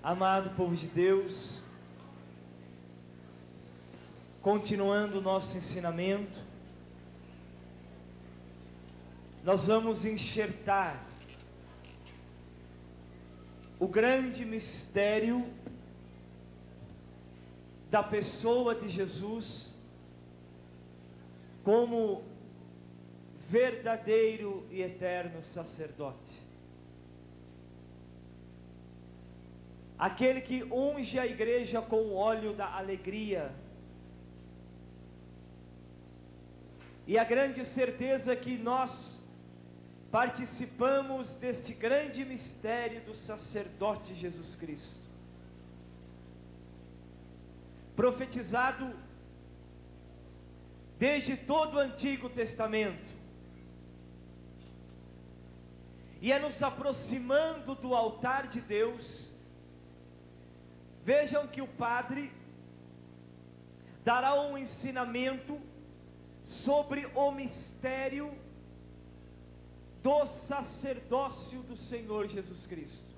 Amado povo de Deus, continuando o nosso ensinamento, nós vamos enxertar o grande mistério da pessoa de Jesus como verdadeiro e eterno sacerdote. Aquele que unge a igreja com o óleo da alegria. E a grande certeza que nós participamos deste grande mistério do sacerdote Jesus Cristo, profetizado desde todo o Antigo Testamento, e é nos aproximando do altar de Deus. Vejam que o padre dará um ensinamento sobre o mistério do sacerdócio do Senhor Jesus Cristo.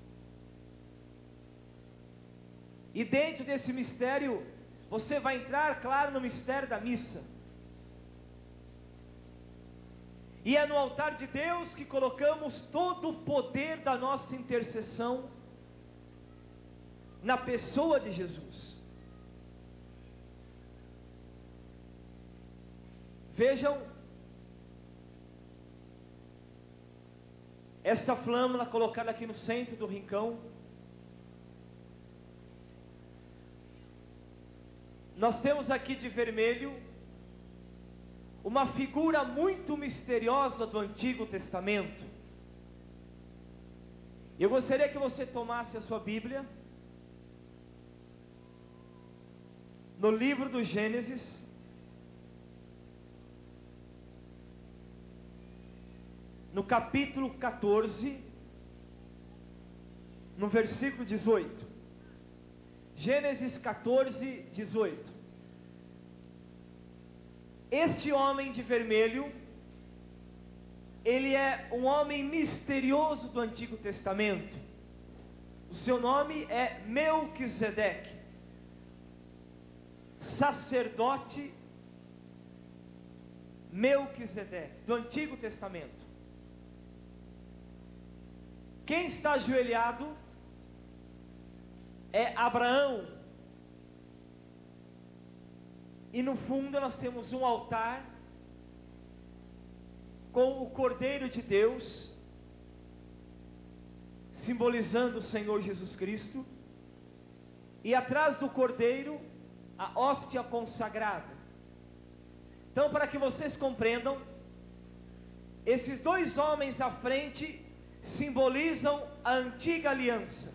E dentro desse mistério, você vai entrar, claro, no mistério da missa. E é no altar de Deus que colocamos todo o poder da nossa intercessão na pessoa de Jesus. Vejam esta flâmula colocada aqui no centro do rincão. Nós temos aqui de vermelho uma figura muito misteriosa do Antigo Testamento. Eu gostaria que você tomasse a sua Bíblia no livro do Gênesis, no capítulo 14, no versículo 18. Gênesis 14, 18. Este homem de vermelho, ele é um homem misterioso do Antigo Testamento. O seu nome é Melquisedeque, sacerdote Melquisedeque, do Antigo Testamento. Quem está ajoelhado é Abraão, e no fundo nós temos um altar com o Cordeiro de Deus, simbolizando o Senhor Jesus Cristo, e atrás do Cordeiro a hóstia consagrada. Então, para que vocês compreendam, esses dois homens à frente simbolizam a antiga aliança,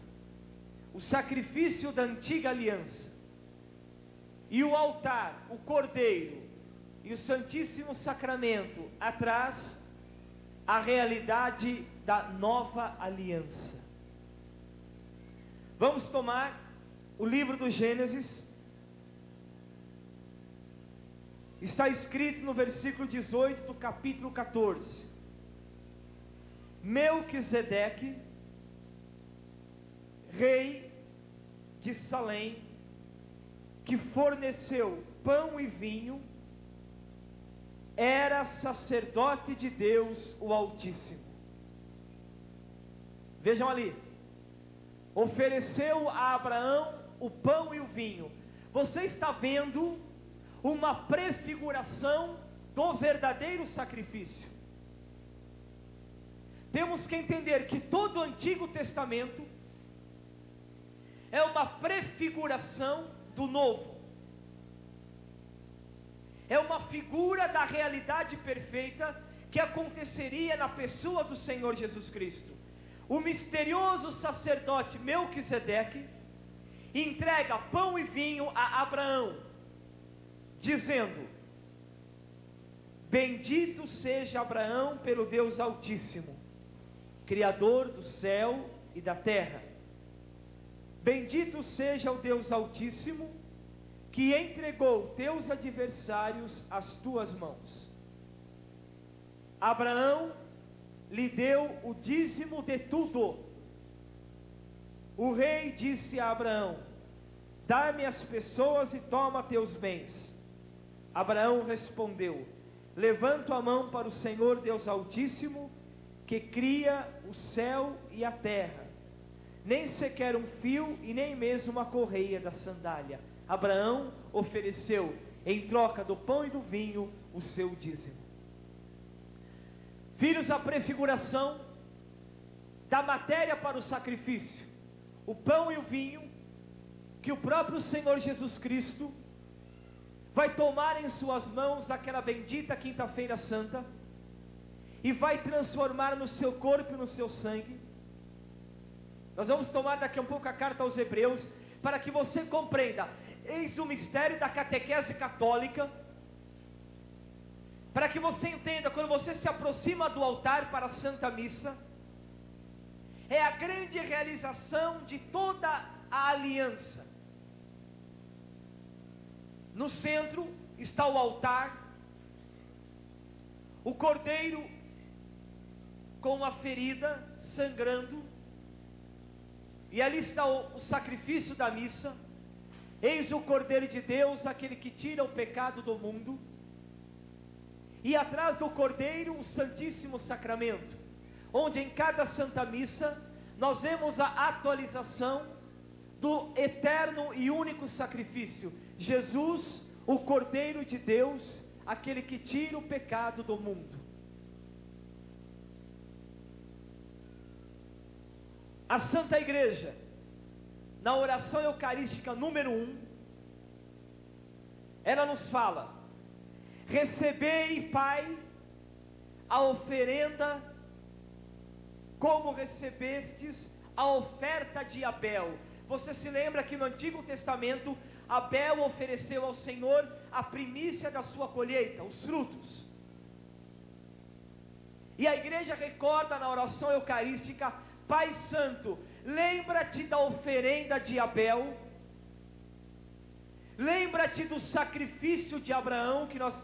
o sacrifício da antiga aliança, e o altar, o Cordeiro e o Santíssimo Sacramento atrás, a realidade da nova aliança. Vamos tomar o livro do Gênesis. Está escrito no versículo 18 do capítulo 14: Melquisedeque, rei de Salém, que forneceu pão e vinho, era sacerdote de Deus o Altíssimo. Vejam ali, ofereceu a Abraão o pão e o vinho. Você está vendo uma prefiguração do verdadeiro sacrifício. Temos que entender que todo o Antigo Testamento é uma prefiguração do Novo. É uma figura da realidade perfeita que aconteceria na pessoa do Senhor Jesus Cristo. O misterioso sacerdote Melquisedeque entrega pão e vinho a Abraão, dizendo: bendito seja Abraão pelo Deus Altíssimo, Criador do céu e da terra. Bendito seja o Deus Altíssimo, que entregou teus adversários às tuas mãos. Abraão lhe deu o dízimo de tudo, o rei disse a Abraão: dá-me as pessoas e toma teus bens. Abraão respondeu: levanto a mão para o Senhor Deus Altíssimo, que cria o céu e a terra. Nem sequer um fio e nem mesmo uma correia da sandália. Abraão ofereceu, em troca do pão e do vinho, o seu dízimo. Filhos, a prefiguração da matéria para o sacrifício, o pão e o vinho, que o próprio Senhor Jesus Cristo vai tomar em suas mãos naquela bendita quinta-feira santa, e vai transformar no seu corpo e no seu sangue. Nós vamos tomar daqui a um pouco a carta aos Hebreus, para que você compreenda, eis o mistério da catequese católica, para que você entenda, quando você se aproxima do altar para a Santa Missa, é a grande realização de toda a aliança. No centro está o altar, o cordeiro com a ferida sangrando, e ali está o sacrifício da missa. Eis o Cordeiro de Deus, aquele que tira o pecado do mundo. E atrás do Cordeiro, o Santíssimo Sacramento, onde em cada Santa Missa nós vemos a atualização do eterno e único sacrifício: Jesus, o Cordeiro de Deus, aquele que tira o pecado do mundo. A Santa Igreja, na oração eucarística número 1, ela nos fala: recebei, Pai, a oferenda, como recebestes a oferta de Abel. Você se lembra que no Antigo Testamento, Abel ofereceu ao Senhor a primícia da sua colheita, os frutos. E a igreja recorda na oração eucarística: Pai Santo, lembra-te da oferenda de Abel, lembra-te do sacrifício de Abraão, que nós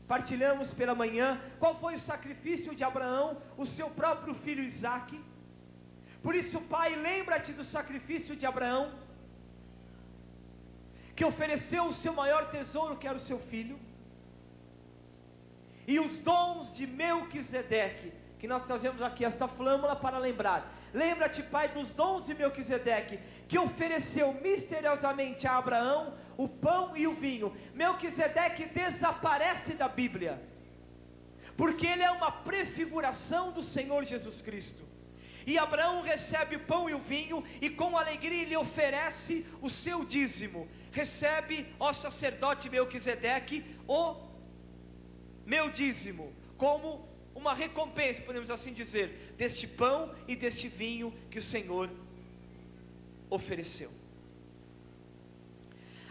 partilhamos pela manhã. Qual foi o sacrifício de Abraão? O seu próprio filho Isaque. Por isso, Pai, lembra-te do sacrifício de Abraão, que ofereceu o seu maior tesouro, que era o seu filho, e os dons de Melquisedeque, que nós trazemos aqui esta flâmula para lembrar. Lembra-te, Pai, dos dons de Melquisedeque, que ofereceu misteriosamente a Abraão o pão e o vinho. Melquisedeque desaparece da Bíblia, porque ele é uma prefiguração do Senhor Jesus Cristo. E Abraão recebe o pão e o vinho, e com alegria ele oferece o seu dízimo. Recebe, ó sacerdote Melquisedeque, o meu dízimo, como uma recompensa, podemos assim dizer, deste pão e deste vinho que o Senhor ofereceu.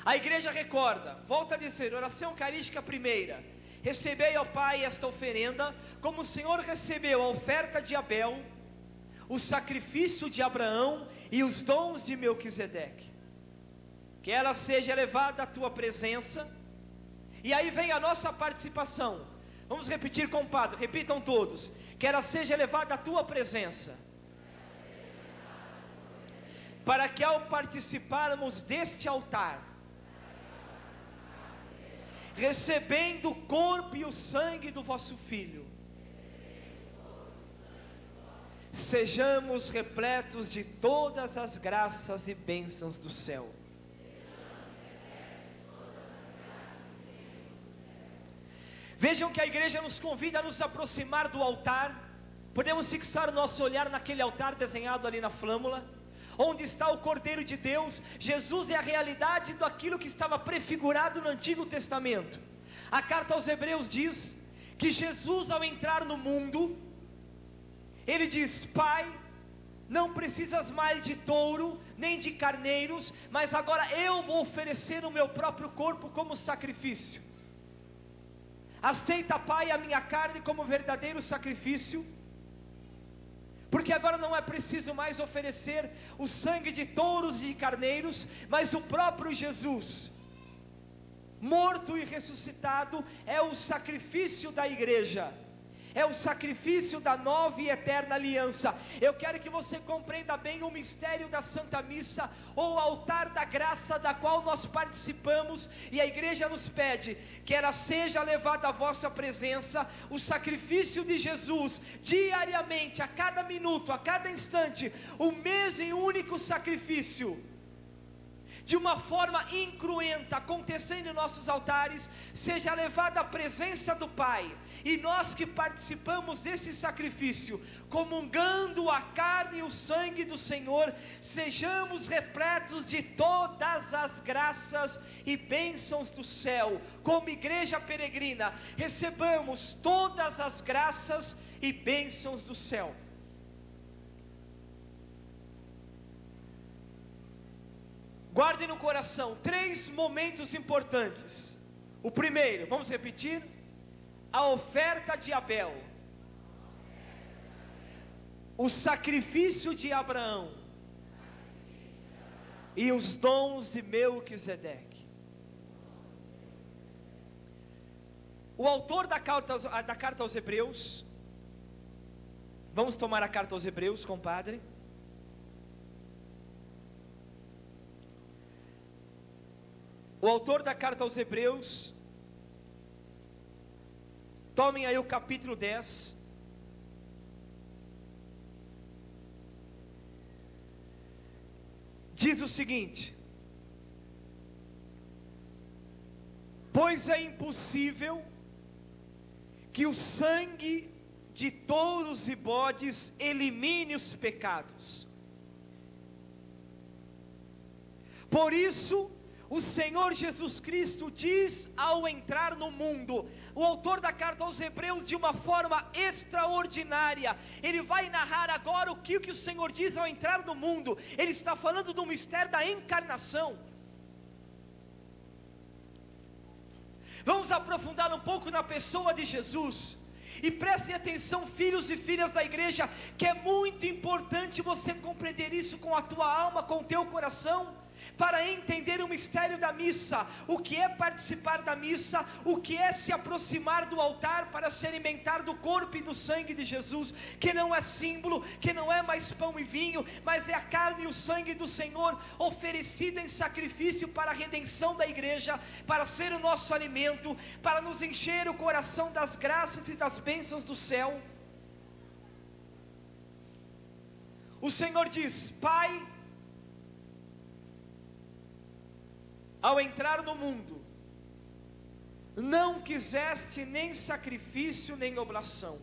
A igreja recorda, volta a dizer, oração eucarística primeira: recebei, ó Pai, esta oferenda, como o Senhor recebeu a oferta de Abel, o sacrifício de Abraão e os dons de Melquisedeque. Que ela seja elevada à tua presença. E aí vem a nossa participação. Vamos repetir com o Padre, repitam todos: que ela seja elevada à tua presença, para que ao participarmos deste altar, recebendo o corpo e o sangue do vosso Filho, sejamos repletos de todas as graças e bênçãos do céu. Vejam que a igreja nos convida a nos aproximar do altar. Podemos fixar o nosso olhar naquele altar desenhado ali na flâmula, onde está o Cordeiro de Deus. Jesus é a realidade daquilo que estava prefigurado no Antigo Testamento. A carta aos Hebreus diz que Jesus, ao entrar no mundo, ele diz: Pai, não precisas mais de touro, nem de carneiros, mas agora eu vou oferecer o meu próprio corpo como sacrifício. Aceita, Pai, a minha carne como verdadeiro sacrifício, porque agora não é preciso mais oferecer o sangue de touros e de carneiros, mas o próprio Jesus, morto e ressuscitado, é o sacrifício da igreja. é o sacrifício da nova e eterna aliança. Eu quero que você compreenda bem o mistério da Santa Missa, ou altar da graça, da qual nós participamos, e a igreja nos pede que ela seja levada à vossa presença, o sacrifício de Jesus, diariamente, a cada minuto, a cada instante, o mesmo e único sacrifício, de uma forma incruenta, acontecendo em nossos altares, seja levada à presença do Pai, e nós que participamos desse sacrifício, comungando a carne e o sangue do Senhor, sejamos repletos de todas as graças e bênçãos do céu. Como igreja peregrina, recebamos todas as graças e bênçãos do céu. Guarde no coração 3 momentos importantes. O primeiro, vamos repetir: a oferta de Abel, o sacrifício de Abraão e os dons de Melquisedeque. O autor da carta aos Hebreus, vamos tomar a carta aos Hebreus, compadre. O autor da carta aos Hebreus, tomem aí o capítulo 10, diz o seguinte: pois é impossível que o sangue de touros e bodes elimine os pecados. Por isso, o Senhor Jesus Cristo diz ao entrar no mundo, o autor da carta aos Hebreus, de uma forma extraordinária, ele vai narrar agora o que o Senhor diz ao entrar no mundo. Ele está falando do mistério da encarnação. Vamos aprofundar um pouco na pessoa de Jesus, e prestem atenção, filhos e filhas da igreja, que é muito importante você compreender isso com a tua alma, com o teu coração, para entender o mistério da missa, o que é participar da missa, o que é se aproximar do altar para se alimentar do corpo e do sangue de Jesus, que não é símbolo, que não é mais pão e vinho, mas é a carne e o sangue do Senhor, oferecido em sacrifício para a redenção da igreja, para ser o nosso alimento, para nos encher o coração das graças e das bênçãos do céu. O Senhor diz: Pai, ao entrar no mundo, não quiseste nem sacrifício nem oblação,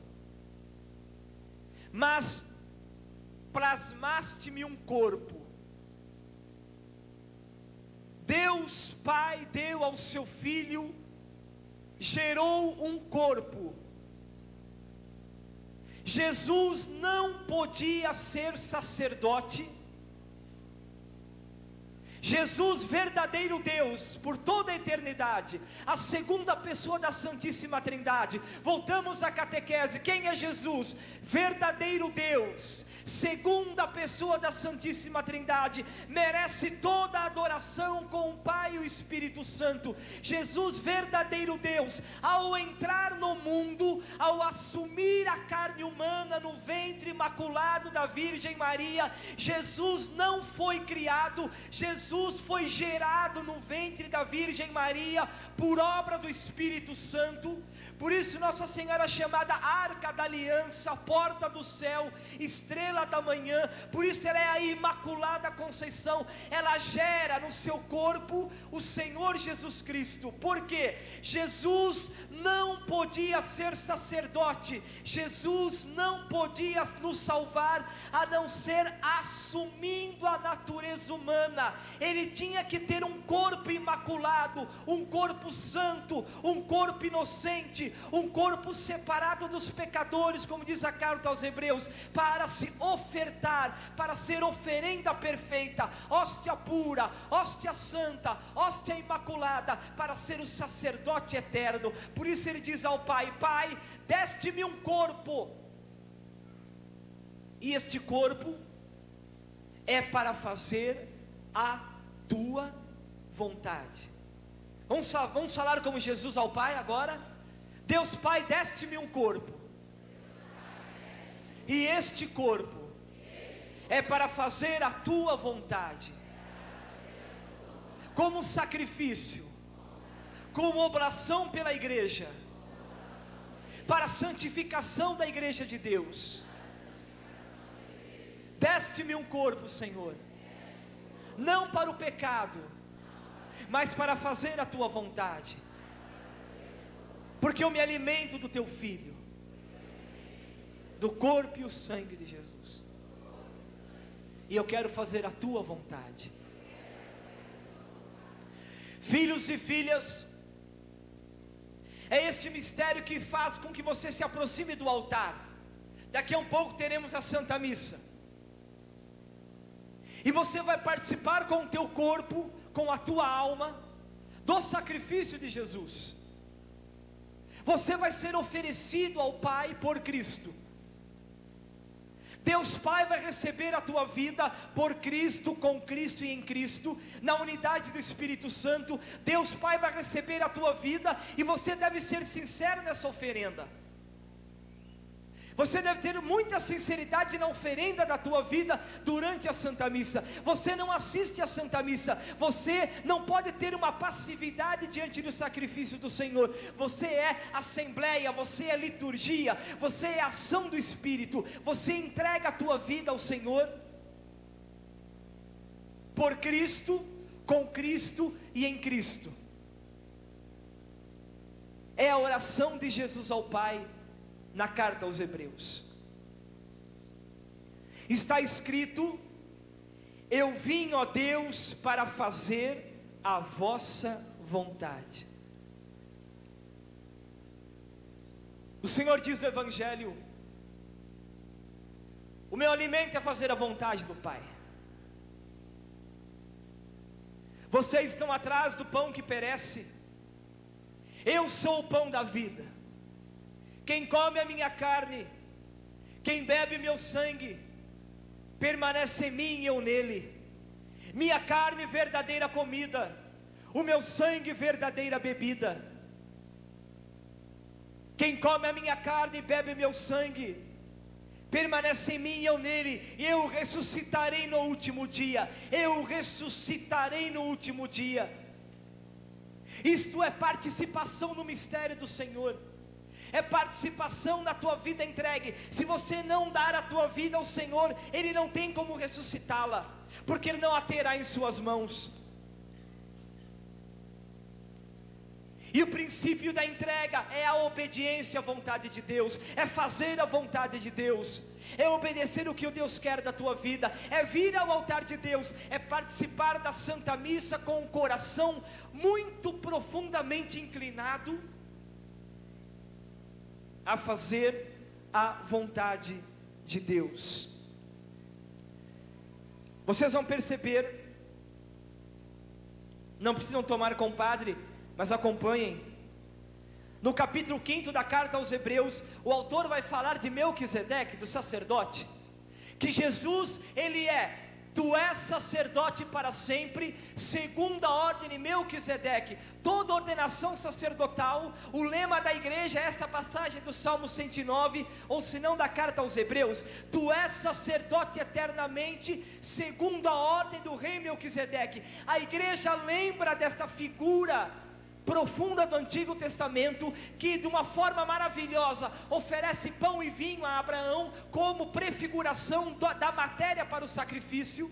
mas plasmaste-me um corpo. Deus Pai deu ao seu Filho, gerou um corpo. Jesus não podia ser sacerdote. Jesus, verdadeiro Deus, por toda a eternidade, a segunda pessoa da Santíssima Trindade. Voltamos à catequese. Quem é Jesus? Verdadeiro Deus, segunda pessoa da Santíssima Trindade, merece toda a adoração com o Pai e o Espírito Santo. Jesus, verdadeiro Deus, ao entrar no mundo, ao assumir a carne humana no ventre imaculado da Virgem Maria, Jesus não foi criado, Jesus foi gerado no ventre da Virgem Maria por obra do Espírito Santo. Por isso Nossa Senhora é chamada Arca da Aliança, Porta do Céu, Estrela da Manhã. Por isso ela é a Imaculada Conceição. Ela gera no seu corpo o Senhor Jesus Cristo. Porque Jesus não podia ser sacerdote, Jesus não podia nos salvar a não ser assumindo a natureza humana. Ele tinha que ter um corpo imaculado, um corpo santo, um corpo inocente, um corpo separado dos pecadores, como diz a carta aos Hebreus, para se ofertar, para ser oferenda perfeita, hóstia pura, hóstia santa, hóstia imaculada, para ser o sacerdote eterno. Por isso ele diz ao Pai: Pai, deste-me um corpo, e este corpo é para fazer a tua vontade. Vamos falar como Jesus ao Pai agora. Deus Pai, deste-me um corpo, E este corpo é para fazer a tua vontade, como sacrifício, como oblação pela igreja, para a santificação da igreja de Deus. Deste-me um corpo, Senhor, não para o pecado, mas para fazer a tua vontade, porque eu me alimento do teu Filho, do corpo e o sangue de Jesus, e eu quero fazer a tua vontade. Filhos e filhas, é este mistério que faz com que você se aproxime do altar. Daqui a um pouco teremos a Santa Missa, e você vai participar com o teu corpo, com a tua alma, do sacrifício de Jesus. Você vai ser oferecido ao Pai por Cristo. Deus Pai vai receber a tua vida por Cristo, com Cristo e em Cristo, na unidade do Espírito Santo. Deus Pai vai receber a tua vida, e você deve ser sincero nessa oferenda. Você deve ter muita sinceridade na oferenda da tua vida durante a Santa Missa. Você não assiste a Santa Missa, você não pode ter uma passividade diante do sacrifício do Senhor. Você é assembleia, você é liturgia, você é ação do Espírito. Você entrega a tua vida ao Senhor, por Cristo, com Cristo e em Cristo. É a oração de Jesus ao Pai na carta aos Hebreus. Está escrito: eu vim, ó Deus, para fazer a vossa vontade. O Senhor diz no Evangelho: o meu alimento é fazer a vontade do Pai. Vocês estão atrás do pão que perece. Eu sou o pão da vida. Quem come a minha carne, quem bebe meu sangue, permanece em mim e eu nele. Minha carne, verdadeira comida, o meu sangue, verdadeira bebida. Quem come a minha carne e bebe meu sangue, permanece em mim e eu nele. E eu ressuscitarei no último dia. Eu ressuscitarei no último dia. Isto é participação no mistério do Senhor. É participação na tua vida entregue. Se você não dar a tua vida ao Senhor, Ele não tem como ressuscitá-la, porque Ele não a terá em suas mãos. E o princípio da entrega é a obediência à vontade de Deus, é fazer a vontade de Deus, é obedecer o que o Deus quer da tua vida, é vir ao altar de Deus, é participar da Santa Missa com o coração muito profundamente inclinado a fazer a vontade de Deus. Vocês vão perceber, não precisam tomar com o padre, mas acompanhem. No capítulo 5 da carta aos Hebreus, o autor vai falar de Melquisedeque, do sacerdote, que Jesus, ele é: tu és sacerdote para sempre, segundo a ordem de Melquisedeque. Toda ordenação sacerdotal, o lema da igreja é esta passagem do Salmo 109, ou se não da carta aos Hebreus: tu és sacerdote eternamente, segundo a ordem do rei Melquisedeque. A igreja lembra desta figura profunda do Antigo Testamento, que de uma forma maravilhosa oferece pão e vinho a Abraão, como prefiguração da matéria para o sacrifício.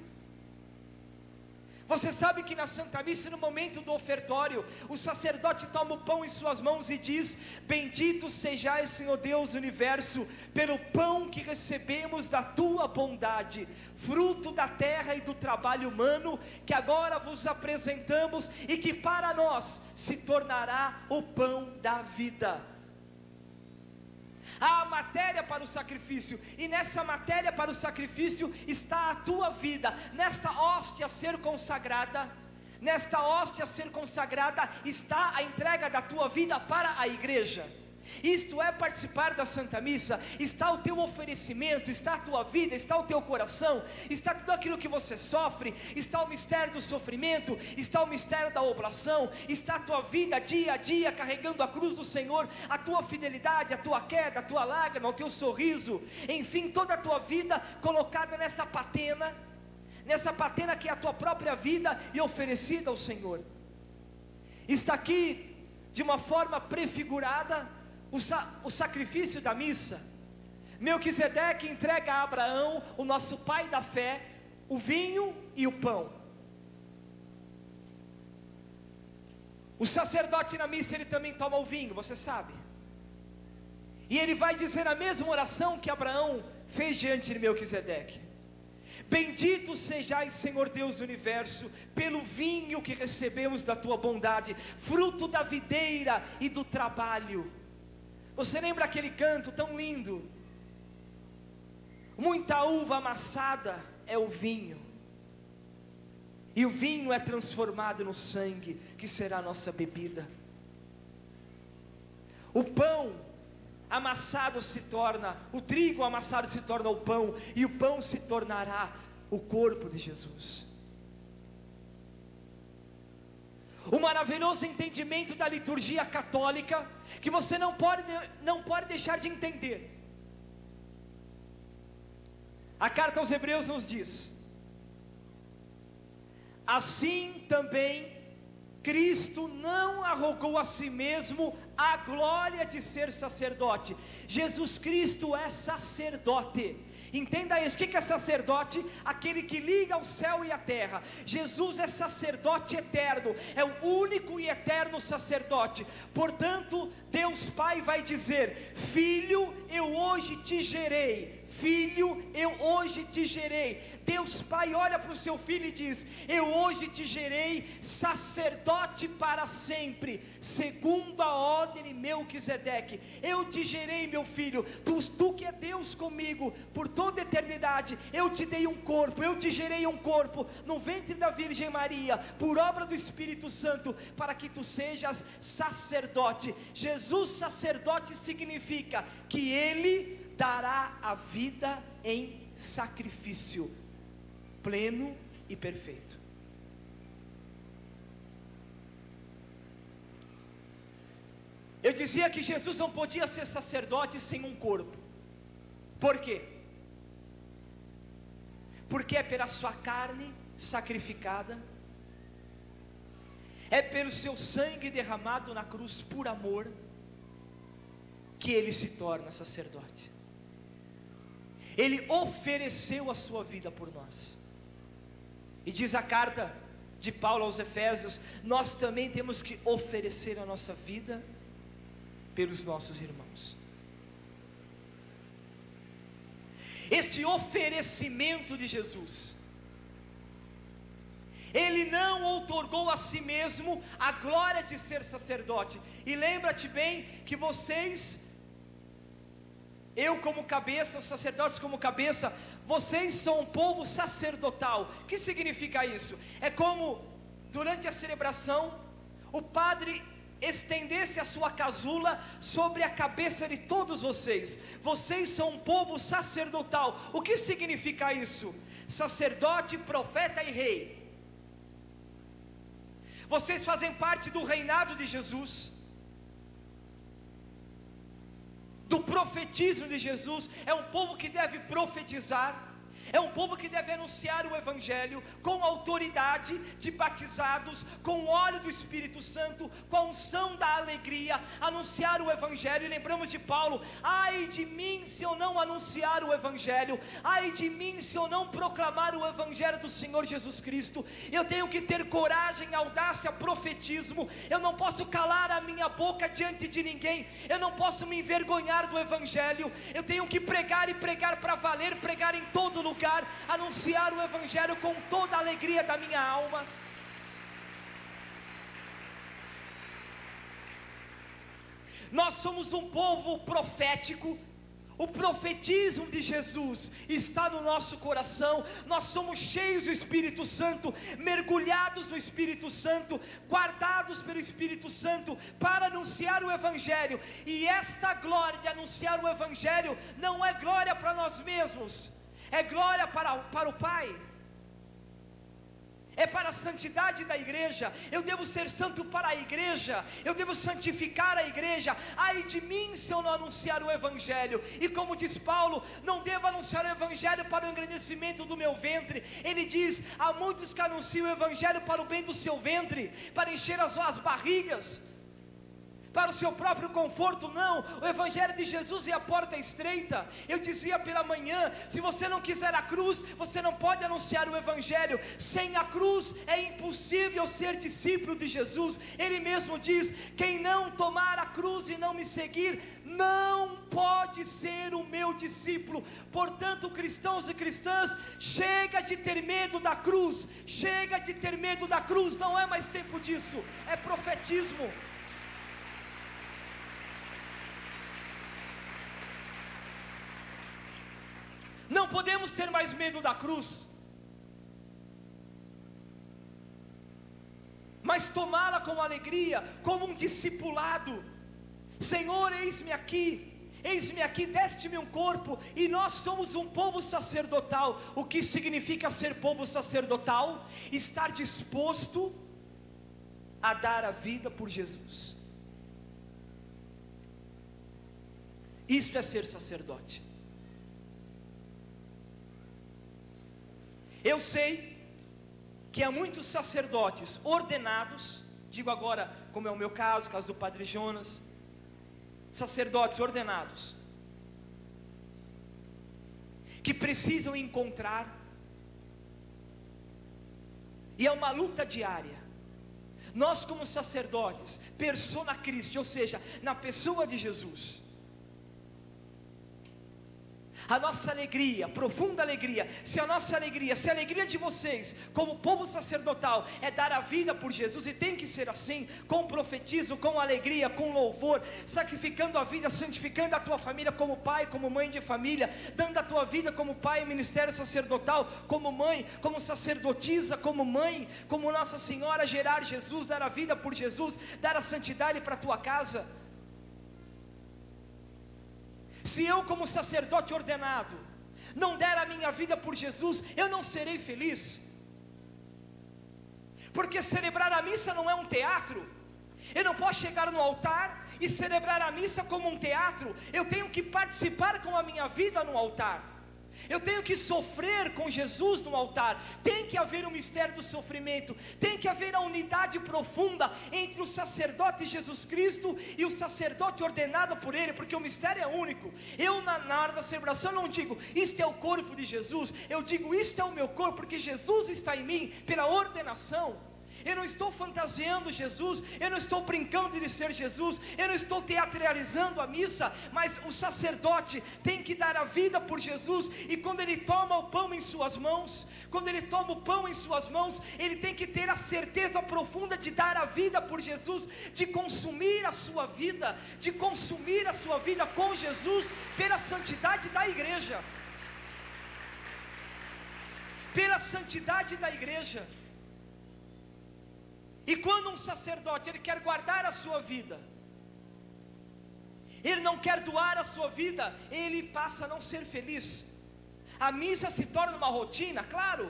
Você sabe que na Santa Missa, no momento do ofertório, o sacerdote toma o pão em suas mãos e diz: bendito sejais, Senhor Deus do universo, pelo pão que recebemos da tua bondade, fruto da terra e do trabalho humano, que agora vos apresentamos e que para nós se tornará o pão da vida. Há a matéria para o sacrifício, e nessa matéria para o sacrifício está a tua vida. Nesta hóstia a ser consagrada, está a entrega da tua vida para a igreja. Isto é participar da Santa Missa. Está o teu oferecimento, está a tua vida, está o teu coração, está tudo aquilo que você sofre, está o mistério do sofrimento, está o mistério da oblação, está a tua vida dia a dia carregando a cruz do Senhor, a tua fidelidade, a tua queda, a tua lágrima, o teu sorriso, enfim, toda a tua vida colocada nessa patena que é a tua própria vida e oferecida ao Senhor. Está aqui de uma forma prefigurada o sacrifício da missa. Melquisedeque entrega a Abraão, o nosso pai da fé, o vinho e o pão. O sacerdote na missa, ele também toma o vinho, você sabe. E ele vai dizer a mesma oração que Abraão fez diante de Melquisedeque: bendito sejais, Senhor Deus do universo, pelo vinho que recebemos da tua bondade, fruto da videira e do trabalho. Você lembra aquele canto tão lindo? Muita uva amassada é o vinho, e o vinho é transformado no sangue, que será a nossa bebida. O pão amassado se torna, o trigo amassado se torna o pão, e o pão se tornará o corpo de Jesus. O maravilhoso entendimento da liturgia católica, que você não pode deixar de entender. A carta aos Hebreus nos diz: assim também Cristo não arrogou a si mesmo a glória de ser sacerdote. Jesus Cristo é sacerdote. Entenda isso. O que é sacerdote? Aquele que liga o céu e a terra. Jesus é sacerdote eterno, é o único e eterno sacerdote. Portanto, Deus Pai vai dizer: filho, eu hoje te gerei. Filho, eu hoje te gerei. Deus Pai olha para o seu filho e diz: eu hoje te gerei sacerdote para sempre, segundo a ordem de Melquisedeque. Eu te gerei, meu filho, tu que é Deus comigo por toda a eternidade. Eu te dei um corpo, eu te gerei um corpo no ventre da Virgem Maria, por obra do Espírito Santo, para que tu sejas sacerdote. Jesus sacerdote significa que Ele dará a vida em sacrifício pleno e perfeito. Eu dizia que Jesus não podia ser sacerdote sem um corpo. Por quê? Porque é pela sua carne sacrificada, é pelo seu sangue derramado na cruz por amor, que ele se torna sacerdote. Ele ofereceu a sua vida por nós. E diz a carta de Paulo aos Efésios: nós também temos que oferecer a nossa vida pelos nossos irmãos. Este oferecimento de Jesus, Ele não outorgou a si mesmo a glória de ser sacerdote. E lembra-te bem que eu como cabeça, os sacerdotes como cabeça, vocês são um povo sacerdotal. O que significa isso? É como durante a celebração o padre estendesse a sua casula sobre a cabeça de todos vocês. Vocês são um povo sacerdotal. O que significa isso? Sacerdote, profeta e rei. Vocês fazem parte do reinado de Jesus, do profetismo de Jesus. É um povo que deve profetizar, é um povo que deve anunciar o Evangelho com autoridade de batizados, com o óleo do Espírito Santo, com a unção da alegria, anunciar o Evangelho. E lembramos de Paulo: ai de mim se eu não anunciar o Evangelho, ai de mim se eu não proclamar o Evangelho do Senhor Jesus Cristo. Eu tenho que ter coragem, audácia, profetismo. Eu não posso calar a minha boca diante de ninguém, eu não posso me envergonhar do Evangelho. Eu tenho que pregar e pregar para valer, pregar em todo lugar, anunciar o Evangelho com toda a alegria da minha alma. Nós somos um povo profético, o profetismo de Jesus está no nosso coração. Nós somos cheios do Espírito Santo, mergulhados no Espírito Santo, guardados pelo Espírito Santo para anunciar o Evangelho. E esta glória de anunciar o Evangelho não é glória para nós mesmos, é glória para o Pai. É para a santidade da igreja. Eu devo ser santo para a igreja, eu devo santificar a igreja. Ai de mim se eu não anunciar o Evangelho. E como diz Paulo, não devo anunciar o Evangelho para o engrandecimento do meu ventre. Ele diz, há muitos que anunciam o Evangelho para o bem do seu ventre, para encher as suas barrigas, para o seu próprio conforto. Não, o Evangelho de Jesus é a porta estreita. Eu dizia pela manhã, se você não quiser a cruz, você não pode anunciar o Evangelho. Sem a cruz é impossível ser discípulo de Jesus. Ele mesmo diz, quem não tomar a cruz e não me seguir, não pode ser o meu discípulo. Portanto, cristãos e cristãs, chega de ter medo da cruz, chega de ter medo da cruz, não é mais tempo disso, é profetismo. Não podemos ter mais medo da cruz, mas tomá-la com alegria, como um discipulado. Senhor, eis-me aqui, deste-me um corpo, e nós somos um povo sacerdotal. O que significa ser povo sacerdotal? Estar disposto a dar a vida por Jesus. Isso é ser sacerdote. Eu sei que há muitos sacerdotes ordenados, digo agora, como é o meu caso do Padre Jonas, sacerdotes ordenados, que precisam encontrar, e é uma luta diária. Nós como sacerdotes, persona Christi, ou seja, na pessoa de Jesus, a nossa alegria, profunda alegria, se a alegria de vocês, como povo sacerdotal, é dar a vida por Jesus, e tem que ser assim, com profetismo, com alegria, com louvor, sacrificando a vida, santificando a tua família como pai, como mãe de família, dando a tua vida como pai em ministério sacerdotal, como mãe, como sacerdotisa, como mãe, como Nossa Senhora, gerar Jesus, dar a vida por Jesus, dar a santidade para a tua casa. Se eu como sacerdote ordenado não der a minha vida por Jesus, eu não serei feliz, porque celebrar a missa não é um teatro. Eu não posso chegar no altar e celebrar a missa como um teatro. Eu tenho que participar com a minha vida no altar, eu tenho que sofrer com Jesus no altar. Tem que haver um mistério do sofrimento, tem que haver a unidade profunda entre o sacerdote Jesus Cristo e o sacerdote ordenado por Ele, porque o mistério é único. Eu na hora da celebração não digo, isto é o corpo de Jesus, eu digo, isto é o meu corpo, porque Jesus está em mim pela ordenação. Eu não estou fantasiando Jesus, eu não estou brincando de ser Jesus, eu não estou teatralizando a missa, mas o sacerdote tem que dar a vida por Jesus, e quando ele toma o pão em suas mãos, ele tem que ter a certeza profunda de dar a vida por Jesus, de consumir a sua vida com Jesus, pela santidade da igreja, E quando um sacerdote, ele quer guardar a sua vida, ele não quer doar a sua vida, ele passa a não ser feliz. A missa se torna uma rotina, claro,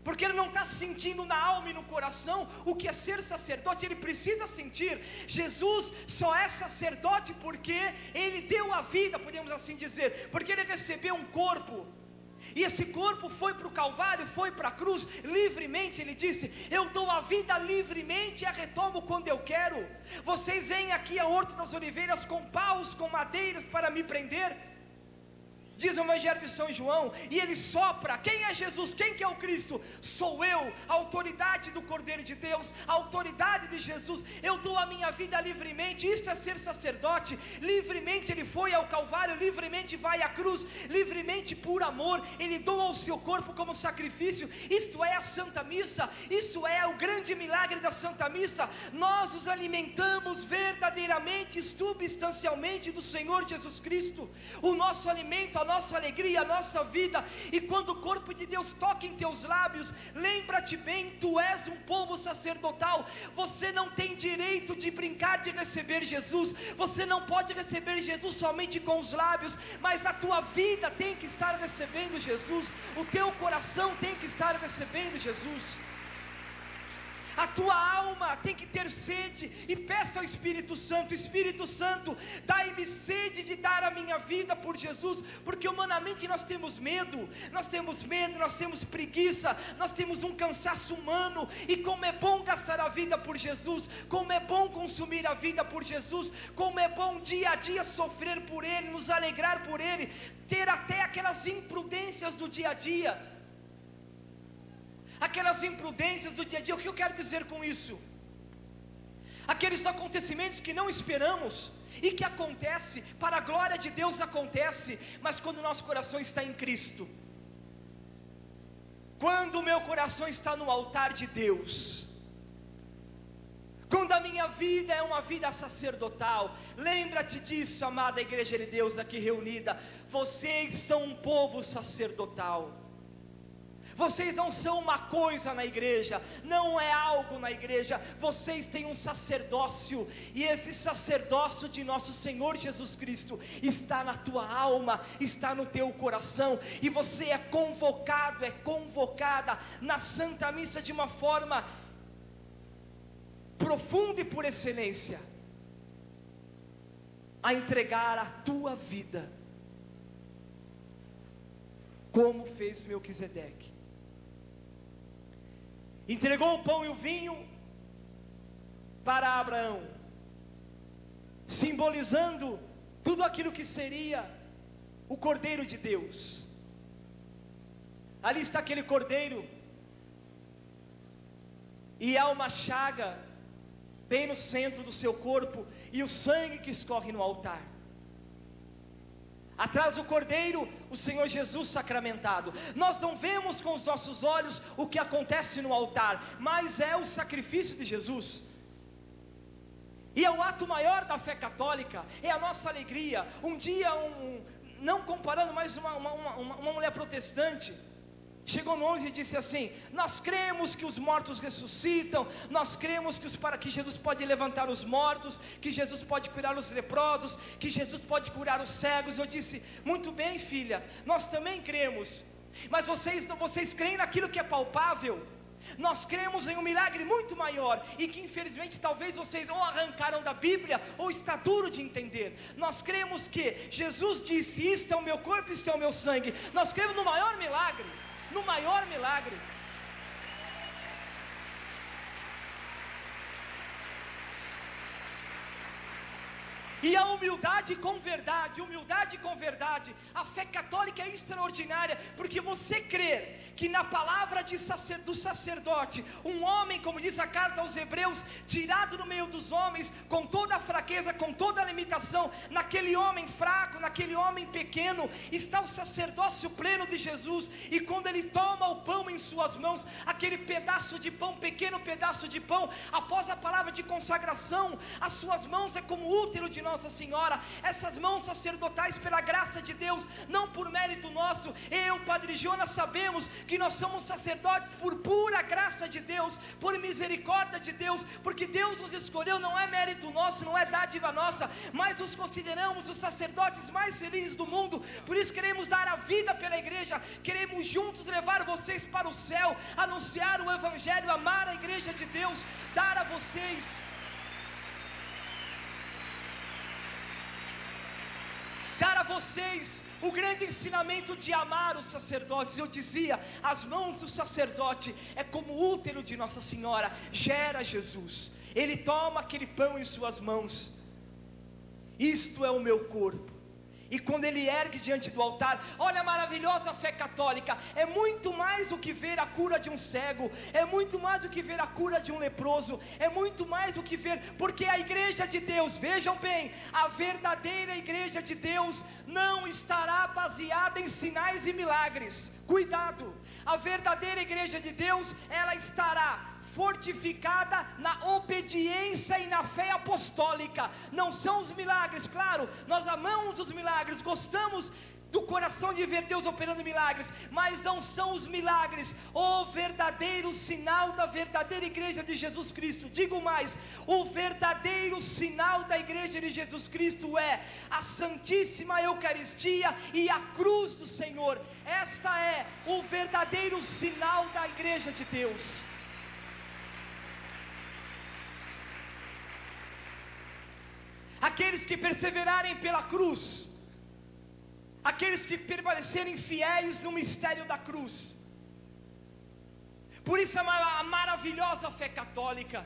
porque ele não está sentindo na alma e no coração o que é ser sacerdote. Ele precisa sentir. Jesus só é sacerdote porque ele deu a vida, podemos assim dizer, porque ele recebeu um corpo, e esse corpo foi para o Calvário, foi para a cruz, livremente. Ele disse, eu dou a vida livremente e a retomo quando eu quero. Vocês vêm aqui a Horto das Oliveiras com paus, com madeiras para me prender, diz o Evangelho de São João, e ele sopra. Quem é Jesus? Quem que é o Cristo? Sou eu, a autoridade do Cordeiro de Deus, a autoridade de Jesus. Eu dou a minha vida livremente. Isto é ser sacerdote. Livremente ele foi ao Calvário, livremente vai à cruz, livremente por amor, ele doa o seu corpo como sacrifício. Isto é a Santa Missa, isso é o grande milagre da Santa Missa. Nós os alimentamos verdadeiramente, substancialmente do Senhor Jesus Cristo. O nosso alimento, a nossa alegria, a nossa vida. E quando o corpo de Deus toca em teus lábios, lembra-te bem, tu és um povo sacerdotal. Você não tem direito de brincar de receber Jesus. Você não pode receber Jesus somente com os lábios, mas a tua vida tem que estar recebendo Jesus. O teu coração tem que estar recebendo Jesus. A tua alma tem que ter sede, e peça ao Espírito Santo: Espírito Santo, dai-me sede de dar a minha vida por Jesus, porque humanamente nós temos medo, nós temos preguiça, nós temos um cansaço humano, e como é bom gastar a vida por Jesus, como é bom consumir a vida por Jesus, como é bom dia a dia sofrer por Ele, nos alegrar por Ele, ter até aquelas imprudências do dia a dia. Aquelas imprudências do dia a dia. O que eu quero dizer com isso? Aqueles acontecimentos que não esperamos e que acontece, para a glória de Deus acontece, mas quando o nosso coração está em Cristo, quando o meu coração está no altar de Deus, quando a minha vida é uma vida sacerdotal, lembra-te disso, amada igreja de Deus aqui reunida, vocês são um povo sacerdotal. Vocês não são uma coisa na igreja, não é algo na igreja, vocês têm um sacerdócio, e esse sacerdócio de nosso Senhor Jesus Cristo está na tua alma, está no teu coração, e você é convocado, é convocada na Santa Missa de uma forma profunda e por excelência, a entregar a tua vida, como fez Melquisedeque. Entregou o pão e o vinho para Abraão, simbolizando tudo aquilo que seria o Cordeiro de Deus. Ali está aquele Cordeiro, e há uma chaga bem no centro do seu corpo, e o sangue que escorre no altar. Atrás do Cordeiro, o Senhor Jesus sacramentado. Nós não vemos com os nossos olhos o que acontece no altar, mas é o sacrifício de Jesus. E é o ato maior da fé católica, é a nossa alegria. Um dia, não comparando, mas uma mulher protestante chegou nós e disse assim: nós cremos que os mortos ressuscitam, nós cremos que Jesus pode levantar os mortos, que Jesus pode curar os leprosos, que Jesus pode curar os cegos. Eu disse: muito bem, filha, nós também cremos, mas vocês creem naquilo que é palpável. Nós cremos em um milagre muito maior, e que infelizmente talvez vocês ou arrancaram da Bíblia, ou está duro de entender. Nós cremos que Jesus disse: isto é o meu corpo, isto é o meu sangue. Nós cremos no maior milagre, no maior milagre. E a humildade com verdade, a fé católica é extraordinária, porque você crê que na palavra do sacerdote, um homem, como diz a carta aos Hebreus, tirado no meio dos homens, com toda a fraqueza, com toda a limitação, naquele homem fraco, naquele homem pequeno, está o sacerdócio pleno de Jesus. E quando ele toma o pão em suas mãos, aquele pedaço de pão, pequeno pedaço de pão, após a palavra de consagração, as suas mãos é como o útero de Nossa Senhora, essas mãos sacerdotais pela graça de Deus, não por mérito nosso. Eu, Padre Jonas, sabemos que nós somos sacerdotes por pura graça de Deus, por misericórdia de Deus, porque Deus nos escolheu, não é mérito nosso, não é dádiva nossa, mas os consideramos os sacerdotes mais felizes do mundo. Por isso queremos dar a vida pela igreja, queremos juntos levar vocês para o céu, anunciar o Evangelho, amar a igreja de Deus, dar a vocês o grande ensinamento de amar os sacerdotes. Eu dizia, as mãos do sacerdote é como o útero de Nossa Senhora, gera Jesus. Ele toma aquele pão em suas mãos: isto é o meu corpo, E quando ele ergue diante do altar, olha a maravilhosa fé católica, é muito mais do que ver a cura de um cego, é muito mais do que ver a cura de um leproso, é muito mais do que ver, porque a igreja de Deus, vejam bem, a verdadeira igreja de Deus não estará baseada em sinais e milagres, cuidado, a verdadeira igreja de Deus, ela estará fortificada na obediência e na fé apostólica. Não são os milagres, claro, nós amamos os milagres, gostamos do coração de ver Deus operando milagres, mas não são os milagres o verdadeiro sinal da verdadeira igreja de Jesus Cristo. Digo mais, o verdadeiro sinal da igreja de Jesus Cristo é a Santíssima Eucaristia e a cruz do Senhor. Esta é o verdadeiro sinal da igreja de Deus. Aqueles que perseverarem pela cruz, aqueles que permanecerem fiéis no mistério da cruz. Por isso a maravilhosa fé católica.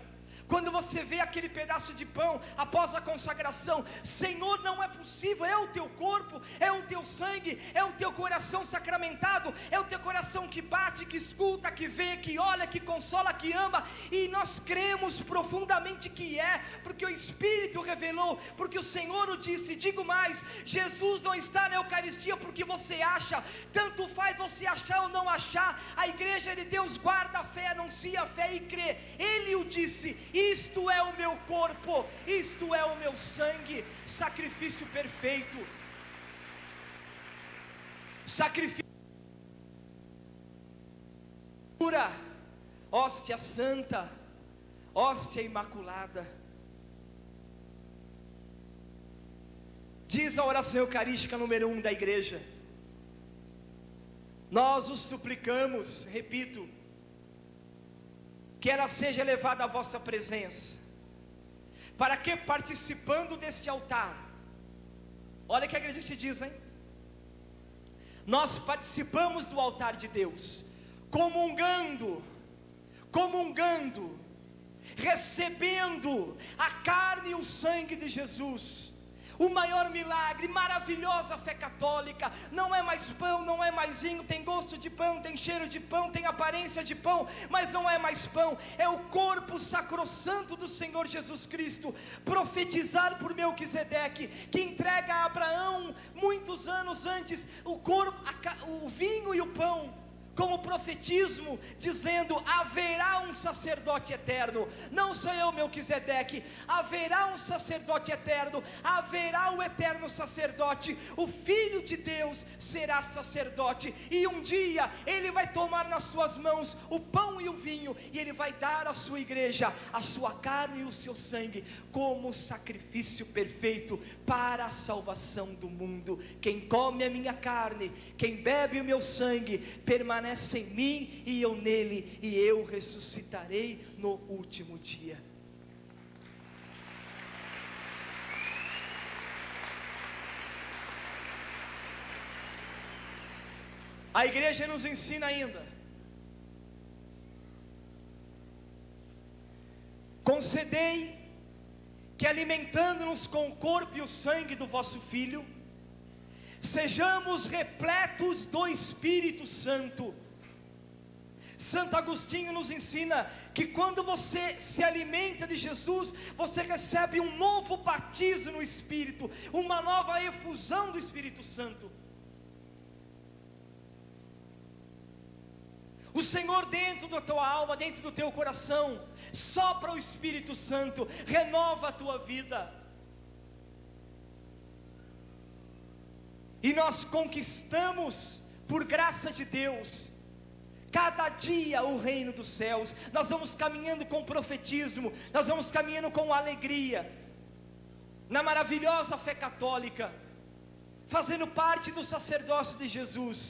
Quando você vê aquele pedaço de pão após a consagração, Senhor, não é possível, é o teu corpo, é o teu sangue, é o teu coração sacramentado, é o teu coração que bate, que escuta, que vê, que olha, que consola, que ama, e nós cremos profundamente que é, porque o Espírito revelou, porque o Senhor o disse. Digo mais, Jesus não está na Eucaristia porque você acha, tanto faz você achar ou não achar, a igreja de Deus guarda a fé, anuncia a fé e crê. Ele o disse: isto é o meu corpo, isto é o meu sangue, sacrifício perfeito, sacrifício pura, hóstia santa, hóstia imaculada. Diz a oração eucarística número 1 da igreja: nós os suplicamos, repito, que ela seja levada à vossa presença, para que participando deste altar, olha o que a igreja te diz, hein? Nós participamos do altar de Deus, comungando, recebendo a carne e o sangue de Jesus. O maior milagre, maravilhosa fé católica, não é mais pão, não é mais vinho, tem gosto de pão, tem cheiro de pão, tem aparência de pão, mas não é mais pão, é o corpo sacrossanto do Senhor Jesus Cristo, profetizado por Melquisedeque, que entrega a Abraão, muitos anos antes, o corpo, o vinho e o pão, como profetismo, dizendo: haverá um sacerdote eterno. Não sou eu, Melquisedeque, haverá um sacerdote eterno, haverá o eterno sacerdote, o Filho de Deus será sacerdote, e um dia ele vai tomar nas suas mãos o pão e o vinho, e ele vai dar à sua igreja a sua carne e o seu sangue, como sacrifício perfeito para a salvação do mundo. Quem come a minha carne, quem bebe o meu sangue, permanece em mim e eu nele, e eu ressuscitarei no último dia. A igreja nos ensina ainda: concedei que, alimentando-nos com o corpo e o sangue do vosso Filho, sejamos repletos do Espírito Santo. Santo Agostinho nos ensina que quando você se alimenta de Jesus, você recebe um novo batismo no Espírito, uma nova efusão do Espírito Santo. O Senhor dentro da tua alma, dentro do teu coração, sopra o Espírito Santo, renova a tua vida. E nós conquistamos, por graça de Deus, cada dia o reino dos céus. Nós vamos caminhando com profetismo, nós vamos caminhando com alegria, na maravilhosa fé católica, fazendo parte do sacerdócio de Jesus,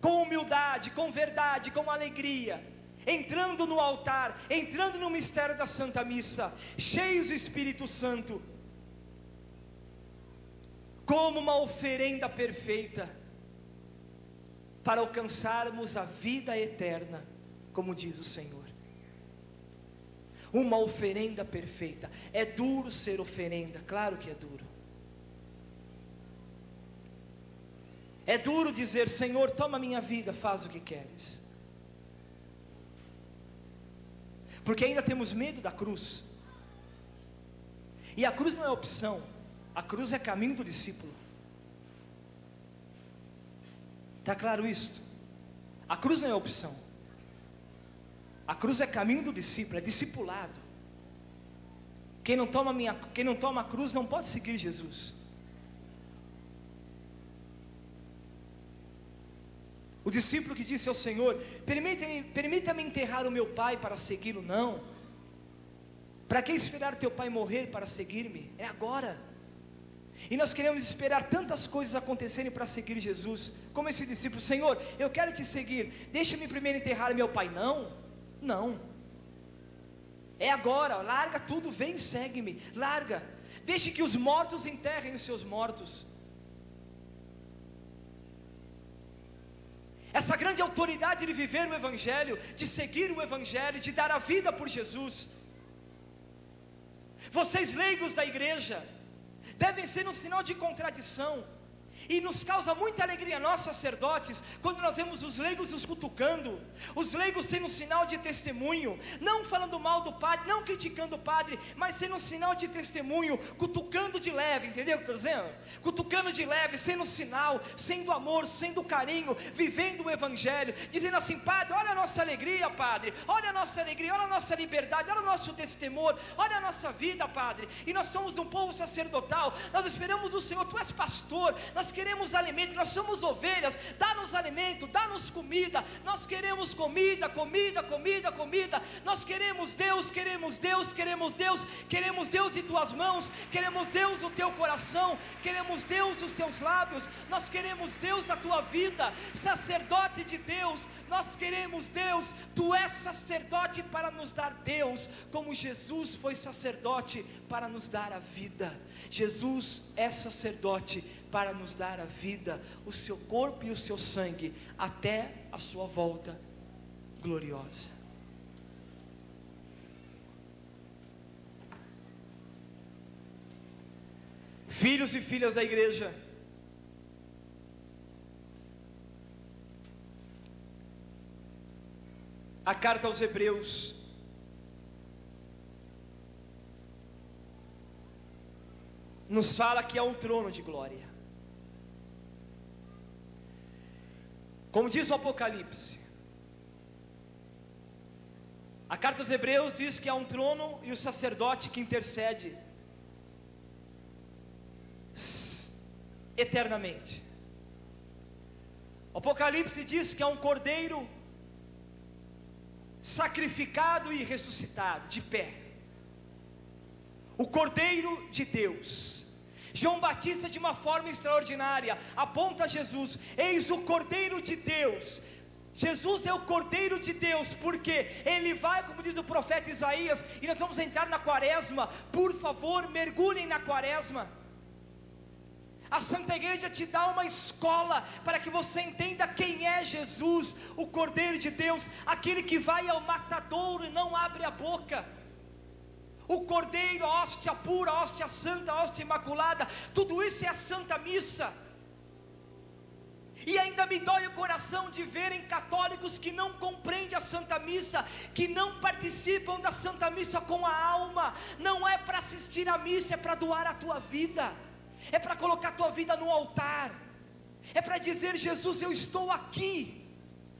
com humildade, com verdade, com alegria, entrando no altar, entrando no mistério da Santa Missa, cheios do Espírito Santo, como uma oferenda perfeita, para alcançarmos a vida eterna, como diz o Senhor. Uma oferenda perfeita. É duro ser oferenda, claro que é duro. É duro dizer: Senhor, toma minha vida, faz o que queres. Porque ainda temos medo da cruz. E a cruz não é opção, a cruz é caminho do discípulo. Está claro isso? A cruz não é opção, a cruz é caminho do discípulo, é discipulado. Quem não toma a cruz não pode seguir Jesus. O discípulo que disse ao Senhor: permita-me enterrar o meu pai para segui-lo. Não. Para que esperar teu pai morrer para seguir-me? É agora. E nós queremos esperar tantas coisas acontecerem para seguir Jesus, como esse discípulo: Senhor, eu quero te seguir, deixa-me primeiro enterrar meu pai. Não, não. É agora, larga tudo, vem e segue-me. Larga, deixe que os mortos enterrem os seus mortos. Essa grande autoridade de viver o Evangelho, de seguir o Evangelho, de dar a vida por Jesus. Vocês leigos da igreja devem ser um sinal de contradição. E nos causa muita alegria, nós sacerdotes, quando nós vemos os leigos nos cutucando, os leigos sendo um sinal de testemunho, não falando mal do padre, não criticando o padre, mas sendo um sinal de testemunho, cutucando de leve, entendeu o que eu estou dizendo? Cutucando de leve, sendo sinal, sendo amor, sendo carinho, vivendo o Evangelho, dizendo assim: Padre, olha a nossa alegria, Padre, olha a nossa alegria, olha a nossa liberdade, olha o nosso destemor, olha a nossa vida, Padre. E nós somos um povo sacerdotal, nós esperamos do Senhor, Tu és pastor, nós queremos alimento, nós somos ovelhas, dá-nos alimento, dá-nos comida, nós queremos comida, comida, comida, comida, nós queremos Deus, queremos Deus, queremos Deus, queremos Deus de Tuas mãos, queremos Deus do Teu coração, queremos Deus dos Teus lábios, nós queremos Deus da Tua vida, sacerdote de Deus, nós queremos Deus. Tu és sacerdote para nos dar Deus, como Jesus foi sacerdote para nos dar a vida. Jesus é sacerdote para nos dar a vida, o seu corpo e o seu sangue, até a sua volta gloriosa. Filhos e filhas da igreja, a carta aos Hebreus nos fala que há um trono de glória. Como diz o Apocalipse, a carta aos Hebreus diz que há um trono e o sacerdote que intercede eternamente. O Apocalipse diz que há um cordeiro sacrificado e ressuscitado, de pé, o Cordeiro de Deus. João Batista, de uma forma extraordinária, aponta a Jesus: eis o Cordeiro de Deus. Jesus é o Cordeiro de Deus, porque Ele vai, como diz o profeta Isaías, e nós vamos entrar na quaresma. Por favor, mergulhem na quaresma. A Santa Igreja te dá uma escola para que você entenda quem é Jesus, o Cordeiro de Deus, aquele que vai ao matadouro e não abre a boca. O Cordeiro, a hóstia pura, a hóstia santa, a hóstia imaculada, tudo isso é a Santa Missa. E ainda me dói o coração de verem católicos que não compreendem a Santa Missa, que não participam da Santa Missa com a alma. Não é para assistir a missa, é para doar a tua vida, é para colocar a tua vida no altar, é para dizer: Jesus, eu estou aqui,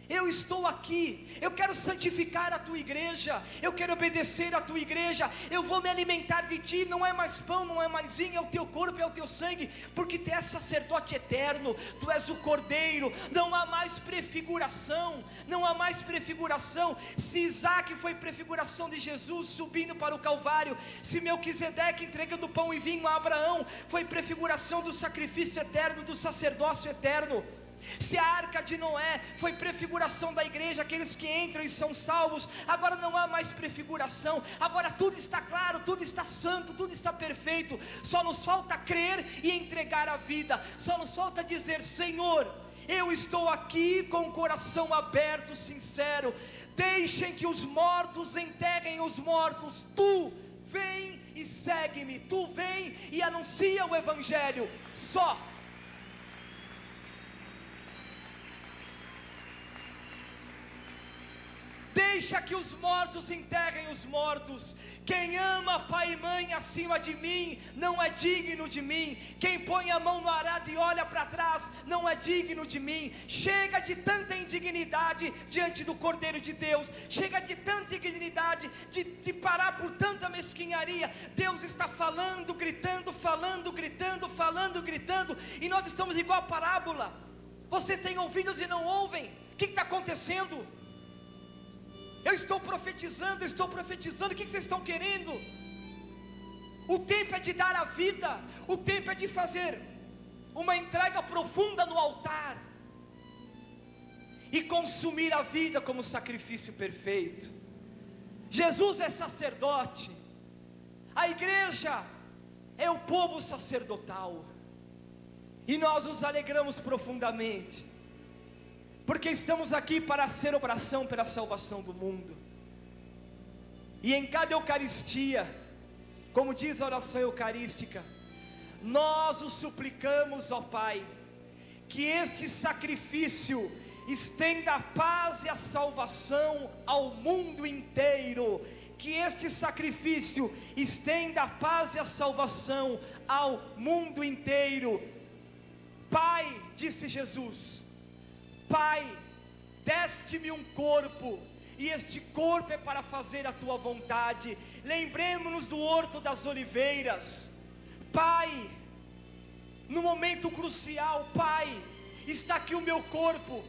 eu estou aqui, eu quero santificar a tua igreja, eu quero obedecer a tua igreja, eu vou me alimentar de ti. Não é mais pão, não é mais vinho, é o teu corpo, é o teu sangue, porque tu és sacerdote eterno, tu és o Cordeiro. Não há mais prefiguração, não há mais prefiguração. Se Isaac foi prefiguração de Jesus subindo para o Calvário, se Melquisedeque entregando pão e vinho a Abraão foi prefiguração do sacrifício eterno, do sacerdócio eterno, se a arca de Noé foi prefiguração da igreja, aqueles que entram e são salvos, agora não há mais prefiguração, agora tudo está claro, tudo está santo, tudo está perfeito. Só nos falta crer e entregar a vida, só nos falta dizer: Senhor, eu estou aqui com o coração aberto, sincero. Deixem que os mortos enterrem os mortos, tu vem e segue-me, tu vem e anuncia o Evangelho. Só Deixa que os mortos enterrem os mortos. Quem ama pai e mãe acima de mim não é digno de mim. Quem põe a mão no arado e olha para trás não é digno de mim. Chega de tanta indignidade diante do Cordeiro de Deus. Chega de tanta indignidade, de parar por tanta mesquinharia. Deus está falando, gritando, falando, gritando, falando, gritando, e nós estamos igual a parábola. Vocês têm ouvidos e não ouvem. O que está acontecendo? Eu estou profetizando, o que vocês estão querendo? O tempo é de dar a vida, o tempo é de fazer uma entrega profunda no altar e consumir a vida como sacrifício perfeito. Jesus é sacerdote, a igreja é o povo sacerdotal, e nós nos alegramos profundamente, porque estamos aqui para ser oração pela salvação do mundo. E em cada Eucaristia, como diz a oração eucarística, nós o suplicamos ao Pai, que este sacrifício estenda a paz e a salvação ao mundo inteiro. Que este sacrifício estenda a paz e a salvação ao mundo inteiro. Pai, disse Jesus, Pai, deste-me um corpo, e este corpo é para fazer a tua vontade. Lembremos-nos do horto das oliveiras. Pai, no momento crucial, Pai, está aqui o meu corpo.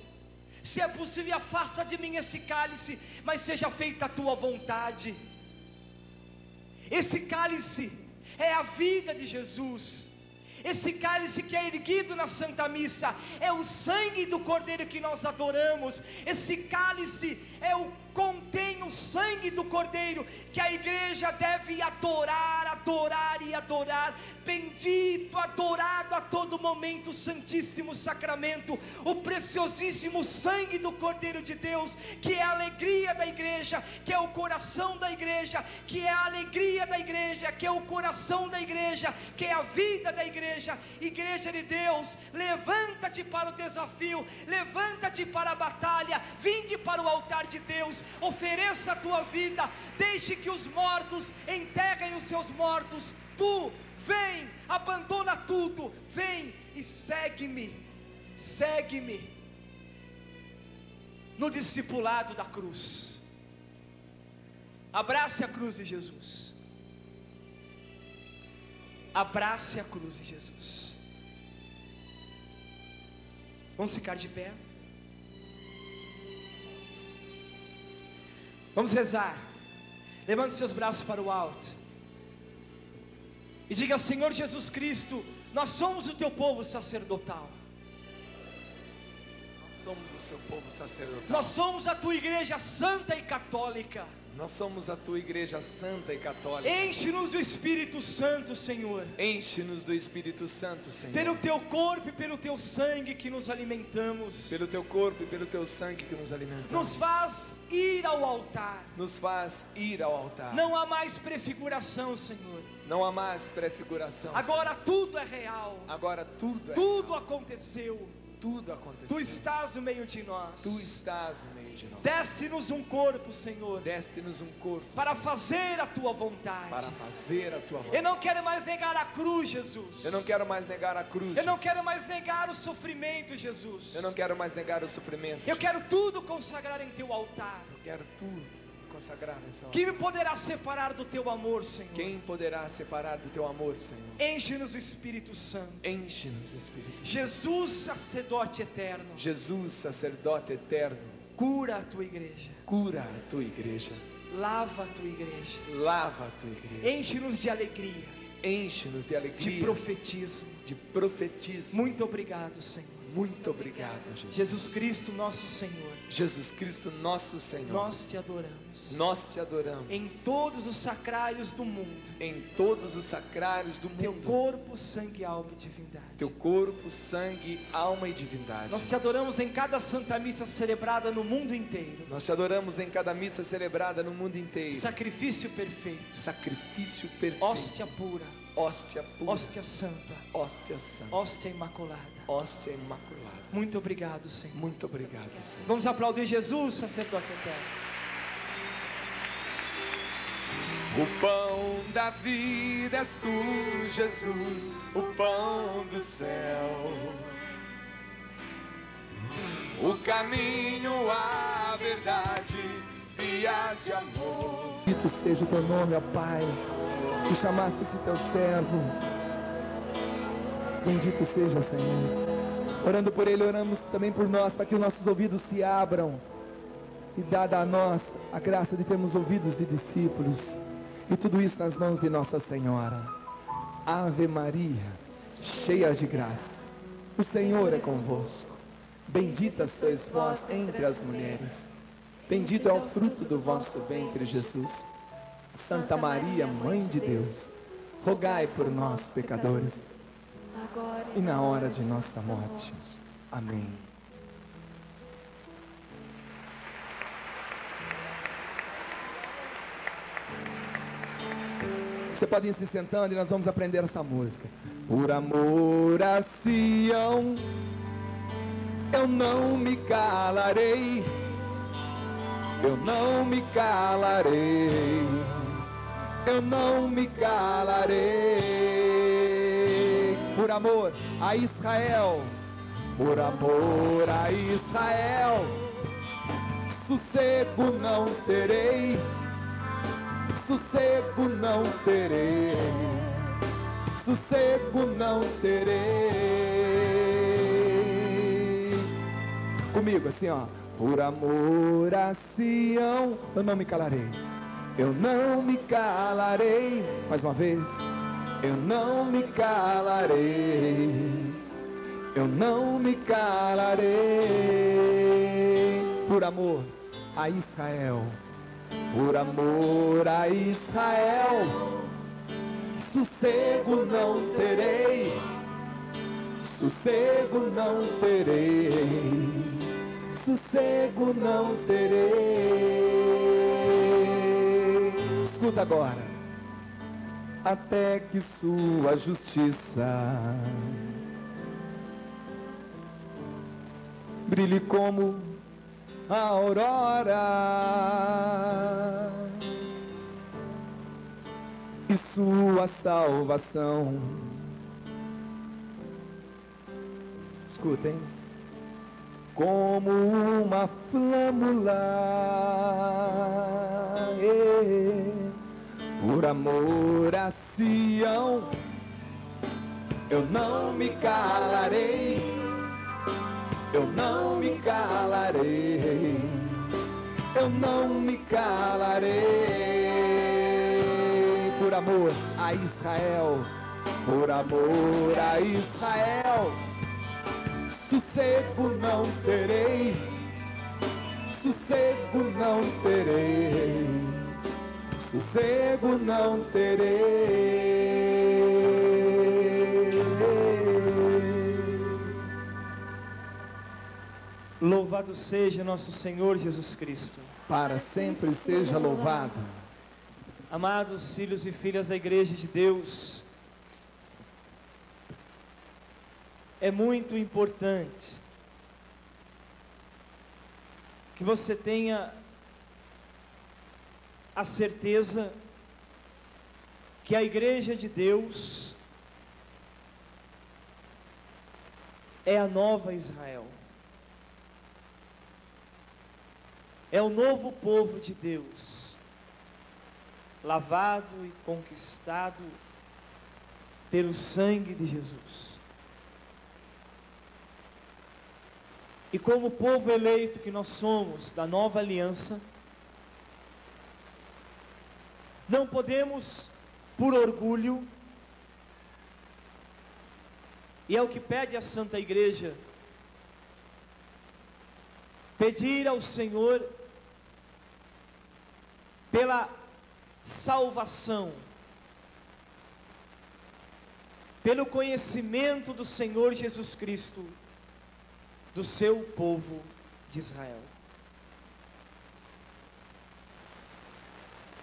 Se é possível, afasta de mim esse cálice, mas seja feita a tua vontade. Esse cálice é a vida de Jesus. Esse cálice que é erguido na Santa Missa é o sangue do Cordeiro que nós adoramos. Esse cálice contém o sangue do Cordeiro que a igreja deve adorar, adorar e adorar. Bendito, adorado a todo momento o Santíssimo Sacramento, o preciosíssimo sangue do Cordeiro de Deus, que é a alegria da igreja, que é o coração da igreja, que é a alegria da igreja, que é o coração da igreja, que é a vida da igreja. Igreja de Deus, levanta-te para o desafio, levanta-te para a batalha, vinde para o altar de Deus, ofereça a tua vida, deixe que os mortos enterrem os seus mortos. Tu vem, abandona tudo, vem e segue-me, segue-me no discipulado da cruz. Abrace a cruz de Jesus, abrace a cruz de Jesus. Vamos ficar de pé, vamos rezar. Levante seus braços para o alto e diga: Senhor Jesus Cristo, nós somos o teu povo sacerdotal. Nós somos o seu povo sacerdotal. Nós somos a tua igreja santa e católica. Nós somos a tua igreja santa e católica. Enche-nos do Espírito Santo, Senhor. Enche-nos do Espírito Santo, Senhor. Pelo teu corpo e pelo teu sangue que nos alimentamos. Pelo teu corpo e pelo teu sangue que nos alimentamos. Nos faz ir ao altar. Nos faz ir ao altar. Não há mais prefiguração, Senhor. Não há mais prefiguração. Agora Senhor, tudo é real. Agora tudo é tudo real. Aconteceu. Tudo aconteceu. Tu estás no meio de nós. Tu estás no meio de nós. Deste-nos um corpo, Senhor. Deste-nos um corpo, para Senhor, fazer a tua vontade. para fazer a tua vontade. Eu não quero mais negar a cruz, Jesus. Eu não quero mais negar a cruz. Eu não quero mais negar o sofrimento, Jesus. Eu não quero mais negar o sofrimento. Eu quero tudo consagrar em teu altar. Eu quero tudo consagrar no seu altar. Quem me poderá separar do teu amor, Senhor? Quem poderá separar do teu amor, Senhor? Enche-nos do Espírito Santo. Enche-nos, Espírito Santo. Jesus, sacerdote eterno. Jesus, sacerdote eterno. Cura a tua igreja. Cura a tua igreja. Lava a tua igreja. Lava a tua igreja. Enche-nos de alegria. Enche-nos de alegria. De profetismo. De profetismo. Muito obrigado, Senhor. Muito obrigado, Jesus. Jesus Cristo, nosso Senhor. Jesus Cristo, nosso Senhor. Nós te adoramos. Nós te adoramos. Em todos os sacrários do mundo. Em todos os sacrários do Teu mundo. corpo, sangue, alma e divindade. Teu corpo, sangue, alma e divindade. Nós te adoramos em cada Santa Missa celebrada no mundo inteiro. Nós te adoramos em cada missa celebrada no mundo inteiro. Sacrifício perfeito. Sacrifício perfeito. Hóstia pura. Hóstia pura. Hóstia santa. Hóstia santa. Hóstia imaculada. Hóstia imaculada. Muito obrigado, Senhor. Muito obrigado, Senhor. Vamos aplaudir Jesus, sacerdote eterno. O pão da vida és tu, Jesus, o pão do céu. O caminho, a verdade, via de amor. Bendito seja o teu nome, ó Pai, que chamaste esse teu servo. Bendito seja, Senhor. Orando por ele, oramos também por nós, para que os nossos ouvidos se abram. E dada a nós a graça de termos ouvidos de discípulos. E tudo isso nas mãos de Nossa Senhora. Ave Maria, cheia de graça, o Senhor é convosco. Bendita sois vós entre as mulheres. Bendito é o fruto do vosso ventre, Jesus. Santa Maria, Mãe de Deus, rogai por nós, pecadores, e na hora de nossa morte. Amém. Você pode ir se sentando e nós vamos aprender essa música. Por amor a Sião, eu não me calarei. Eu não me calarei. Eu não me calarei. Por amor a Israel, por amor a Israel, sossego não terei. Sossego não terei, sossego não terei. Comigo assim, ó. Por amor a Sião, eu não me calarei. Eu não me calarei. Mais uma vez. Eu não me calarei. Eu não me calarei. Por amor a Israel, por amor a Israel, sossego não terei. Sossego não terei. Sossego não terei. Escuta agora. Até que sua justiça brilhe como a aurora e sua salvação. Escutem. Como uma flâmula, por amor a Sião, eu não me calarei. Eu não me calarei. Eu não me calarei. Por amor a Israel, por amor a Israel, sossego não terei. Sossego não terei. Sossego não terei. Louvado seja nosso Senhor Jesus Cristo. Para sempre seja louvado. Amados filhos e filhas da Igreja de Deus, é muito importante que você tenha a certeza que a Igreja de Deus é a nova Israel. É o novo povo de Deus, lavado e conquistado pelo sangue de Jesus. E como povo eleito que nós somos da nova aliança, não podemos, por orgulho, e é o que pede a Santa Igreja, pedir ao Senhor pela salvação, pelo conhecimento do Senhor Jesus Cristo, do seu povo de Israel.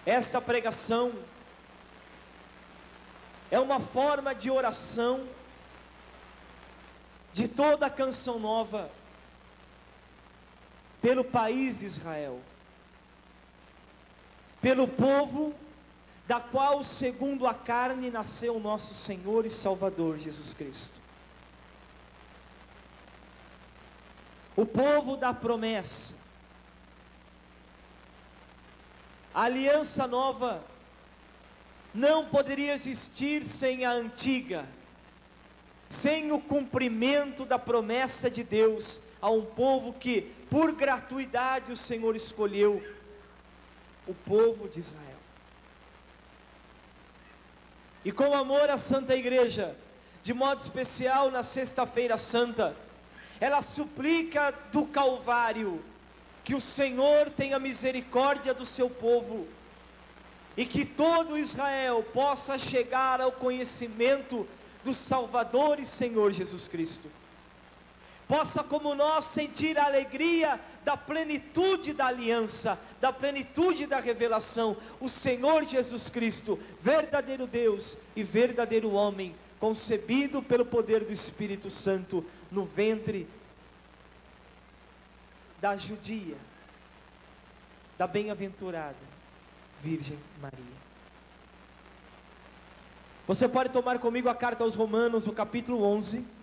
Esta pregação é uma forma de oração de toda a Canção Nova pelo país de Israel, pelo povo da qual, segundo a carne, nasceu o nosso Senhor e Salvador Jesus Cristo. O povo da promessa. A aliança nova não poderia existir sem a antiga, sem o cumprimento da promessa de Deus a um povo que, por gratuidade, o Senhor escolheu, o povo de Israel. E com amor à Santa Igreja, de modo especial na Sexta-feira Santa, ela suplica do Calvário que o Senhor tenha misericórdia do seu povo e que todo Israel possa chegar ao conhecimento do Salvador e Senhor Jesus Cristo. Possa, como nós, sentir a alegria da plenitude da aliança, da plenitude da revelação, o Senhor Jesus Cristo, verdadeiro Deus e verdadeiro homem, concebido pelo poder do Espírito Santo no ventre da judia, da bem-aventurada Virgem Maria. Você pode tomar comigo a carta aos Romanos, o capítulo 11.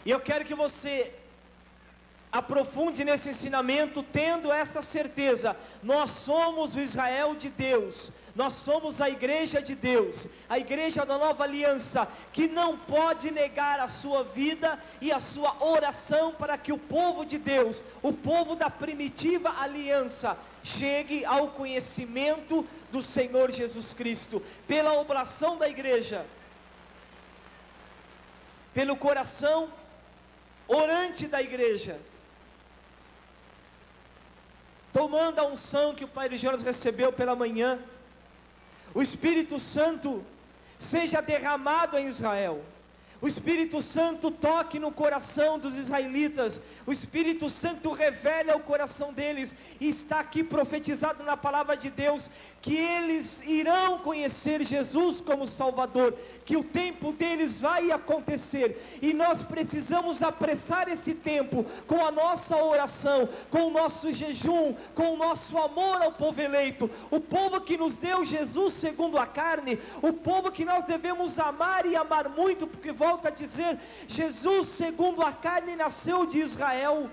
E eu quero que você aprofunde nesse ensinamento, tendo essa certeza: nós somos o Israel de Deus, nós somos a igreja de Deus, a igreja da nova aliança, que não pode negar a sua vida e a sua oração para que o povo de Deus, o povo da primitiva aliança, chegue ao conhecimento do Senhor Jesus Cristo, pela oblação da igreja, pelo coração orante da igreja, tomando a unção que o Padre Jonas recebeu pela manhã, o Espírito Santo seja derramado em Israel, o Espírito Santo toque no coração dos israelitas, o Espírito Santo revele ao coração deles, e está aqui profetizado na palavra de Deus, que eles irão conhecer Jesus como Salvador, que o tempo deles vai acontecer, e nós precisamos apressar esse tempo, com a nossa oração, com o nosso jejum, com o nosso amor ao povo eleito, o povo que nos deu Jesus segundo a carne, o povo que nós devemos amar e amar muito, porque volta a dizer, Jesus segundo a carne nasceu de Israel,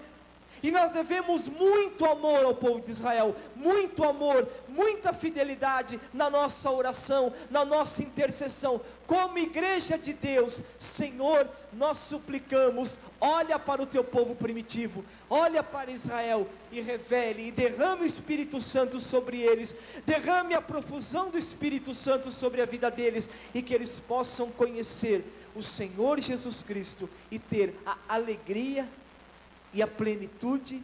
e nós devemos muito amor ao povo de Israel, muito amor, muita fidelidade na nossa oração, na nossa intercessão, como igreja de Deus. Senhor, nós suplicamos, olha para o teu povo primitivo, olha para Israel, e revele, e derrame o Espírito Santo sobre eles, derrame a profusão do Espírito Santo sobre a vida deles, e que eles possam conhecer o Senhor Jesus Cristo, e ter a alegria e a plenitude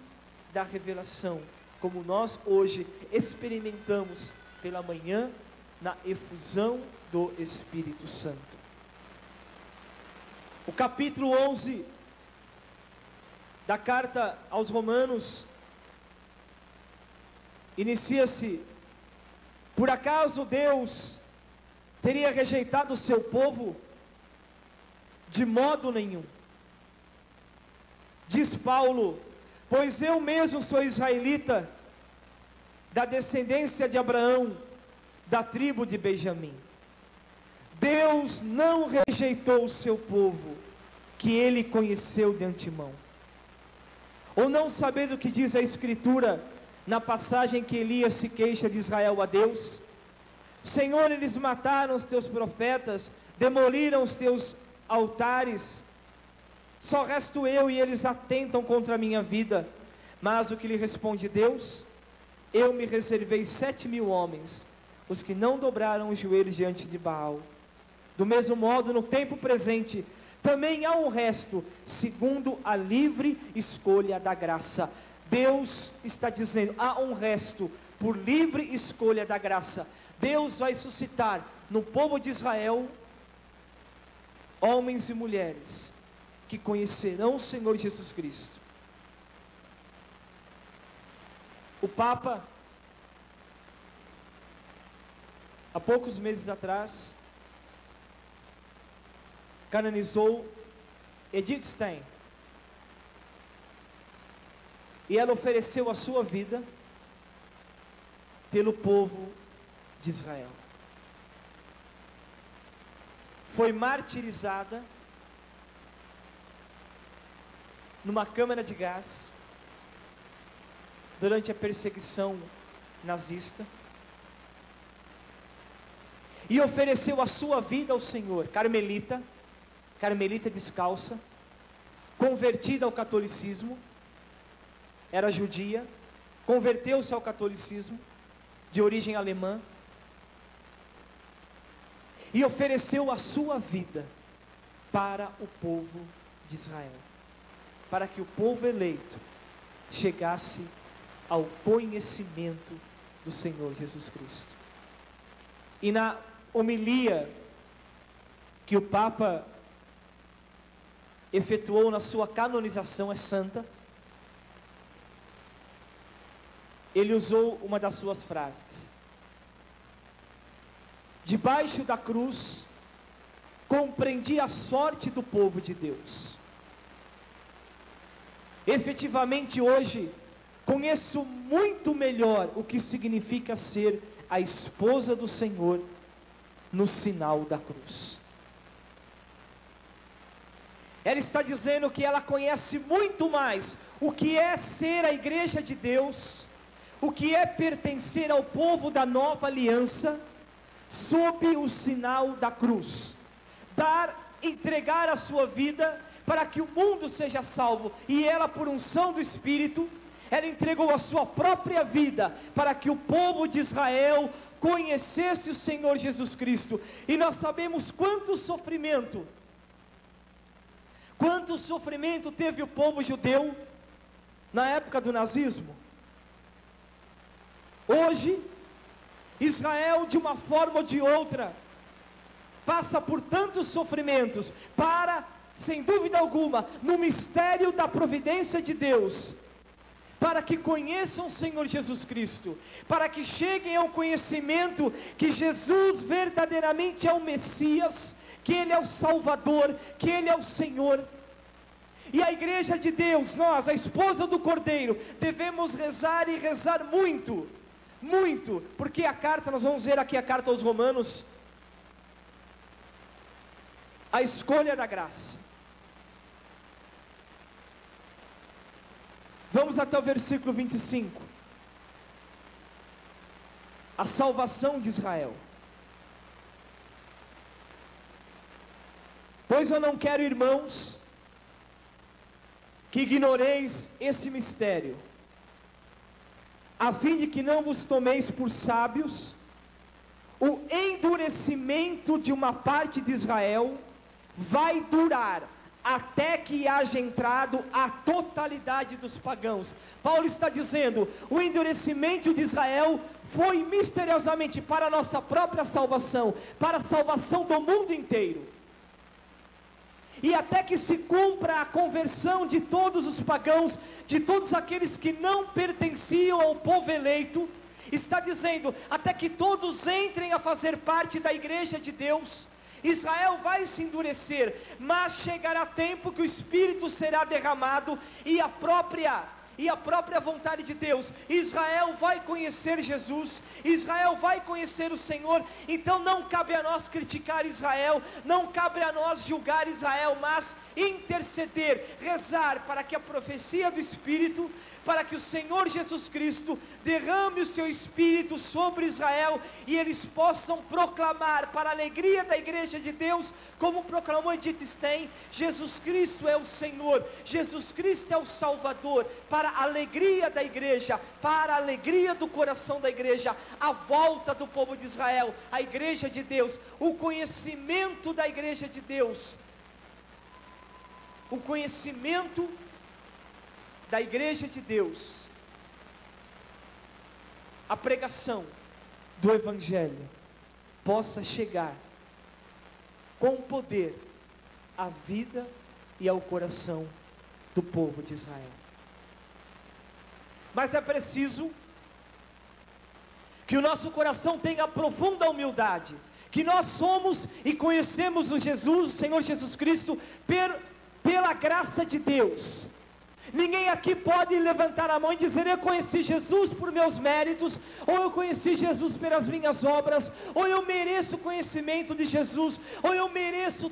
da revelação, como nós hoje experimentamos pela manhã, na efusão do Espírito Santo. O capítulo 11 da carta aos Romanos inicia-se: por acaso Deus teria rejeitado o seu povo? De modo nenhum. Diz Paulo: pois eu mesmo sou israelita, da descendência de Abraão, da tribo de Benjamim. Deus não rejeitou o seu povo, que ele conheceu de antemão. Ou não sabeis o que diz a Escritura, na passagem que Elias se queixa de Israel a Deus? Senhor, eles mataram os teus profetas, demoliram os teus altares, só resto eu e eles atentam contra a minha vida. Mas o que lhe responde Deus? Eu me reservei 7.000 homens, os que não dobraram os joelhos diante de Baal. Do mesmo modo, no tempo presente, também há um resto, segundo a livre escolha da graça. Deus está dizendo, há um resto, por livre escolha da graça. Deus vai suscitar no povo de Israel, homens e mulheres, que conhecerão o Senhor Jesus Cristo. O Papa, há poucos meses atrás, canonizou Edith Stein, E ela ofereceu a sua vida pelo povo de Israel. Foi martirizada numa câmara de gás durante a perseguição nazista, e ofereceu a sua vida ao Senhor. Carmelita descalça, convertida ao catolicismo, era judia, converteu-se ao catolicismo, de origem alemã, e ofereceu a sua vida para o povo de Israel, para que o povo eleito chegasse ao conhecimento do Senhor Jesus Cristo. E na homilia que o Papa efetuou na sua canonização, é santa, ele usou uma das suas frases: debaixo da cruz compreendi a sorte do povo de Deus. Efetivamente hoje conheço muito melhor o que significa ser a esposa do Senhor no sinal da cruz. Ela está dizendo que ela conhece muito mais o que é ser a igreja de Deus, o que é pertencer ao povo da nova aliança, sob o sinal da cruz. Entregar a sua vida para que o mundo seja salvo. E ela, por unção do Espírito, ela entregou a sua própria vida para que o povo de Israel conhecesse o Senhor Jesus Cristo. E nós sabemos quanto sofrimento teve o povo judeu na época do nazismo. Hoje, Israel, de uma forma ou de outra, passa por tantos sofrimentos, para, sem dúvida alguma, no mistério da providência de Deus, para que conheçam o Senhor Jesus Cristo, para que cheguem ao conhecimento que Jesus verdadeiramente é o Messias, que Ele é o Salvador, que Ele é o Senhor. E a igreja de Deus, nós, a esposa do Cordeiro, devemos rezar e rezar muito, muito, porque a carta, nós vamos ver aqui a carta aos Romanos, a escolha da graça. Vamos até o versículo 25. A salvação de Israel. Pois eu não quero, irmãos, que ignoreis esse mistério, a fim de que não vos tomeis por sábios, o endurecimento de uma parte de Israel vai durar até que haja entrado a totalidade dos pagãos. Paulo está dizendo, o endurecimento de Israel foi misteriosamente para a nossa própria salvação, para a salvação do mundo inteiro. E até que se cumpra a conversão de todos os pagãos, de todos aqueles que não pertenciam ao povo eleito, está dizendo, até que todos entrem a fazer parte da igreja de Deus, Israel vai se endurecer, mas chegará tempo que o Espírito será derramado, e a própria vontade de Deus, Israel vai conhecer Jesus, Israel vai conhecer o Senhor. Então não cabe a nós criticar Israel, não cabe a nós julgar Israel, mas interceder, rezar para que a profecia do Espírito, para que o Senhor Jesus Cristo derrame o seu Espírito sobre Israel, e eles possam proclamar para a alegria da igreja de Deus, como proclamou Edith Stein, Jesus Cristo é o Senhor, Jesus Cristo é o Salvador, para a alegria da igreja, para a alegria do coração da igreja, a volta do povo de Israel, a igreja de Deus, o conhecimento da igreja de Deus, o conhecimento da igreja de Deus, a pregação do Evangelho possa chegar com poder à vida e ao coração do povo de Israel. Mas é preciso que o nosso coração tenha profunda humildade, que nós somos e conhecemos o Senhor Jesus Cristo, pela graça de Deus. Ninguém aqui pode levantar a mão e dizer: eu conheci Jesus por meus méritos, ou eu conheci Jesus pelas minhas obras, ou eu mereço conhecimento de Jesus, ou eu mereço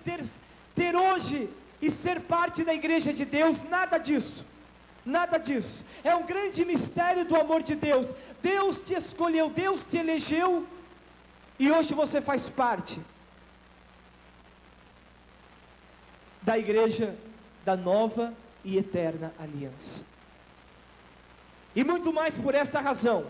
ter hoje e ser parte da igreja de Deus. Nada disso, nada disso. É um grande mistério do amor de Deus. Deus te escolheu, Deus te elegeu, e hoje você faz parte da igreja da nova e eterna aliança. E muito mais por esta razão,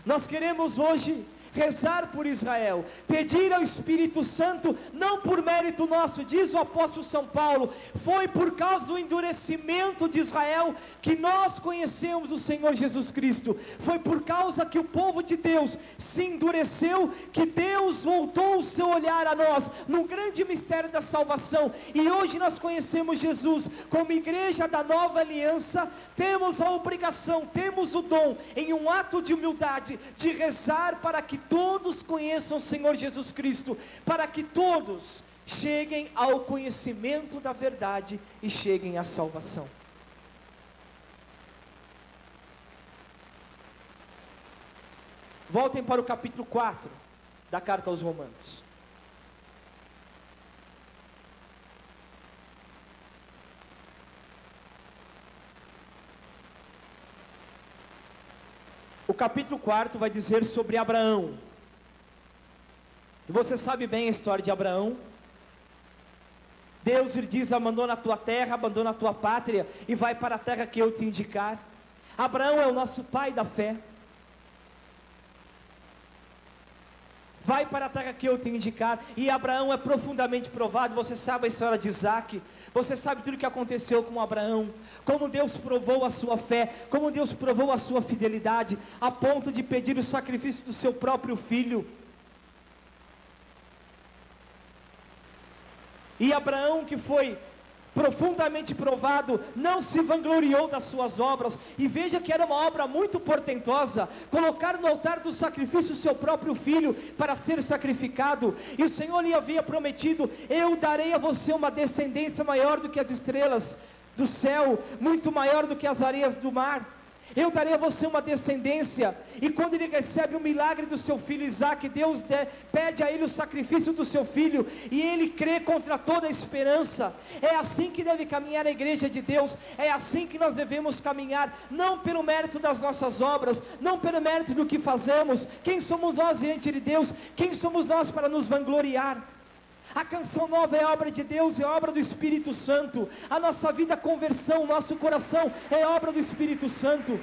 nós queremos hoje rezar por Israel, pedir ao Espírito Santo, não por mérito nosso, diz o apóstolo São Paulo, foi por causa do endurecimento de Israel que nós conhecemos o Senhor Jesus Cristo, foi por causa que o povo de Deus se endureceu, que Deus voltou o seu olhar a nós, no grande mistério da salvação, e hoje nós conhecemos Jesus, como igreja da nova aliança, temos a obrigação, temos o dom, em um ato de humildade, de rezar para que todos conheçam o Senhor Jesus Cristo, para que todos cheguem ao conhecimento da verdade e cheguem à salvação. Voltem para o capítulo 4 da carta aos Romanos. O capítulo 4 vai dizer sobre Abraão. E você sabe bem a história de Abraão. Deus lhe diz: abandona a tua terra, abandona a tua pátria e vai para a terra que eu te indicar. Abraão é o nosso pai da fé. Vai para a terra que eu te indicar. E Abraão é profundamente provado. Você sabe a história de Isaac. Você sabe tudo o que aconteceu com Abraão. Como Deus provou a sua fé. Como Deus provou a sua fidelidade. A ponto de pedir o sacrifício do seu próprio filho. E Abraão, que foi profundamente provado, não se vangloriou das suas obras, e veja que era uma obra muito portentosa, colocar no altar do sacrifício o seu próprio filho, para ser sacrificado, e o Senhor lhe havia prometido: eu darei a você uma descendência maior do que as estrelas do céu, muito maior do que as areias do mar, eu darei a você uma descendência. E quando ele recebe o milagre do seu filho Isaac, Deus pede a ele o sacrifício do seu filho, e ele crê contra toda a esperança. É assim que deve caminhar a igreja de Deus, é assim que nós devemos caminhar, não pelo mérito das nossas obras, não pelo mérito do que fazemos. Quem somos nós diante de Deus? Quem somos nós para nos vangloriar? A canção nova é obra de Deus, é obra do Espírito Santo. A nossa vida, a conversão, o nosso coração é obra do Espírito Santo.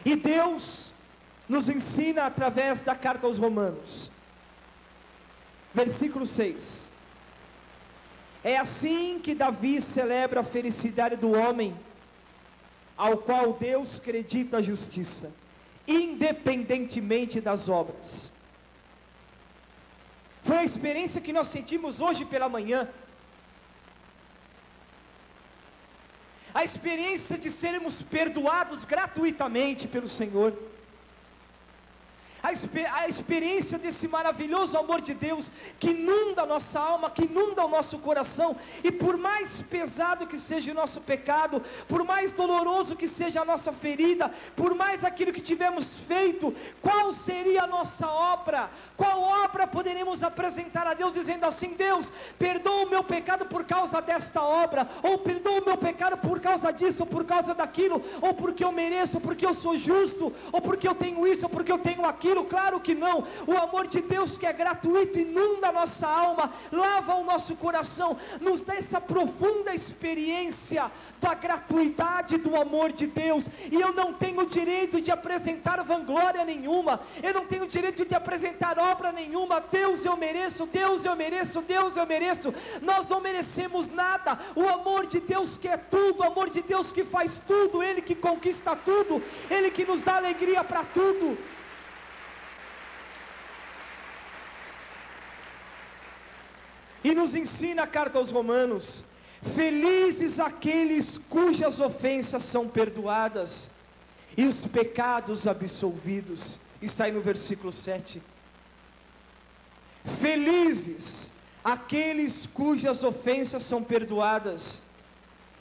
E Deus nos ensina através da carta aos Romanos, versículo 6. É assim que Davi celebra a felicidade do homem, ao qual Deus acredita a justiça, independentemente das obras. Foi a experiência que nós sentimos hoje pela manhã, a experiência de sermos perdoados gratuitamente pelo Senhor, a experiência desse maravilhoso amor de Deus, que inunda a nossa alma, que inunda o nosso coração, e por mais pesado que seja o nosso pecado, por mais doloroso que seja a nossa ferida, por mais aquilo que tivemos feito, qual seria a nossa obra? Qual obra poderemos apresentar a Deus, dizendo assim: Deus, perdoa o meu pecado por causa desta obra, ou perdoa o meu pecado por causa disso, ou por causa daquilo, ou porque eu mereço, ou porque eu sou justo, ou porque eu tenho isso, ou porque eu tenho aquilo? Claro que não. O amor de Deus, que é gratuito, inunda a nossa alma, lava o nosso coração, nos dá essa profunda experiência da gratuidade do amor de Deus. E eu não tenho direito de apresentar vanglória nenhuma, eu não tenho direito de apresentar obra nenhuma. Deus, eu mereço, Deus, eu mereço, Deus, eu mereço. Nós não merecemos nada. O amor de Deus que é tudo, o amor de Deus que faz tudo, Ele que conquista tudo, Ele que nos dá alegria para tudo. E nos ensina a carta aos Romanos: felizes aqueles cujas ofensas são perdoadas e os pecados absolvidos. Está aí no versículo 7. Felizes aqueles cujas ofensas são perdoadas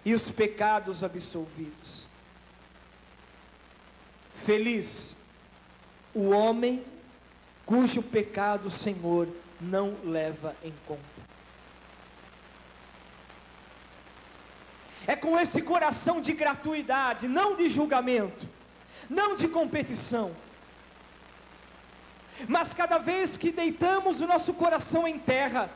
e os pecados absolvidos. Feliz o homem cujo pecado o Senhor não leva em conta. É com esse coração de gratuidade, não de julgamento, não de competição, mas cada vez que deitamos o nosso coração em terra,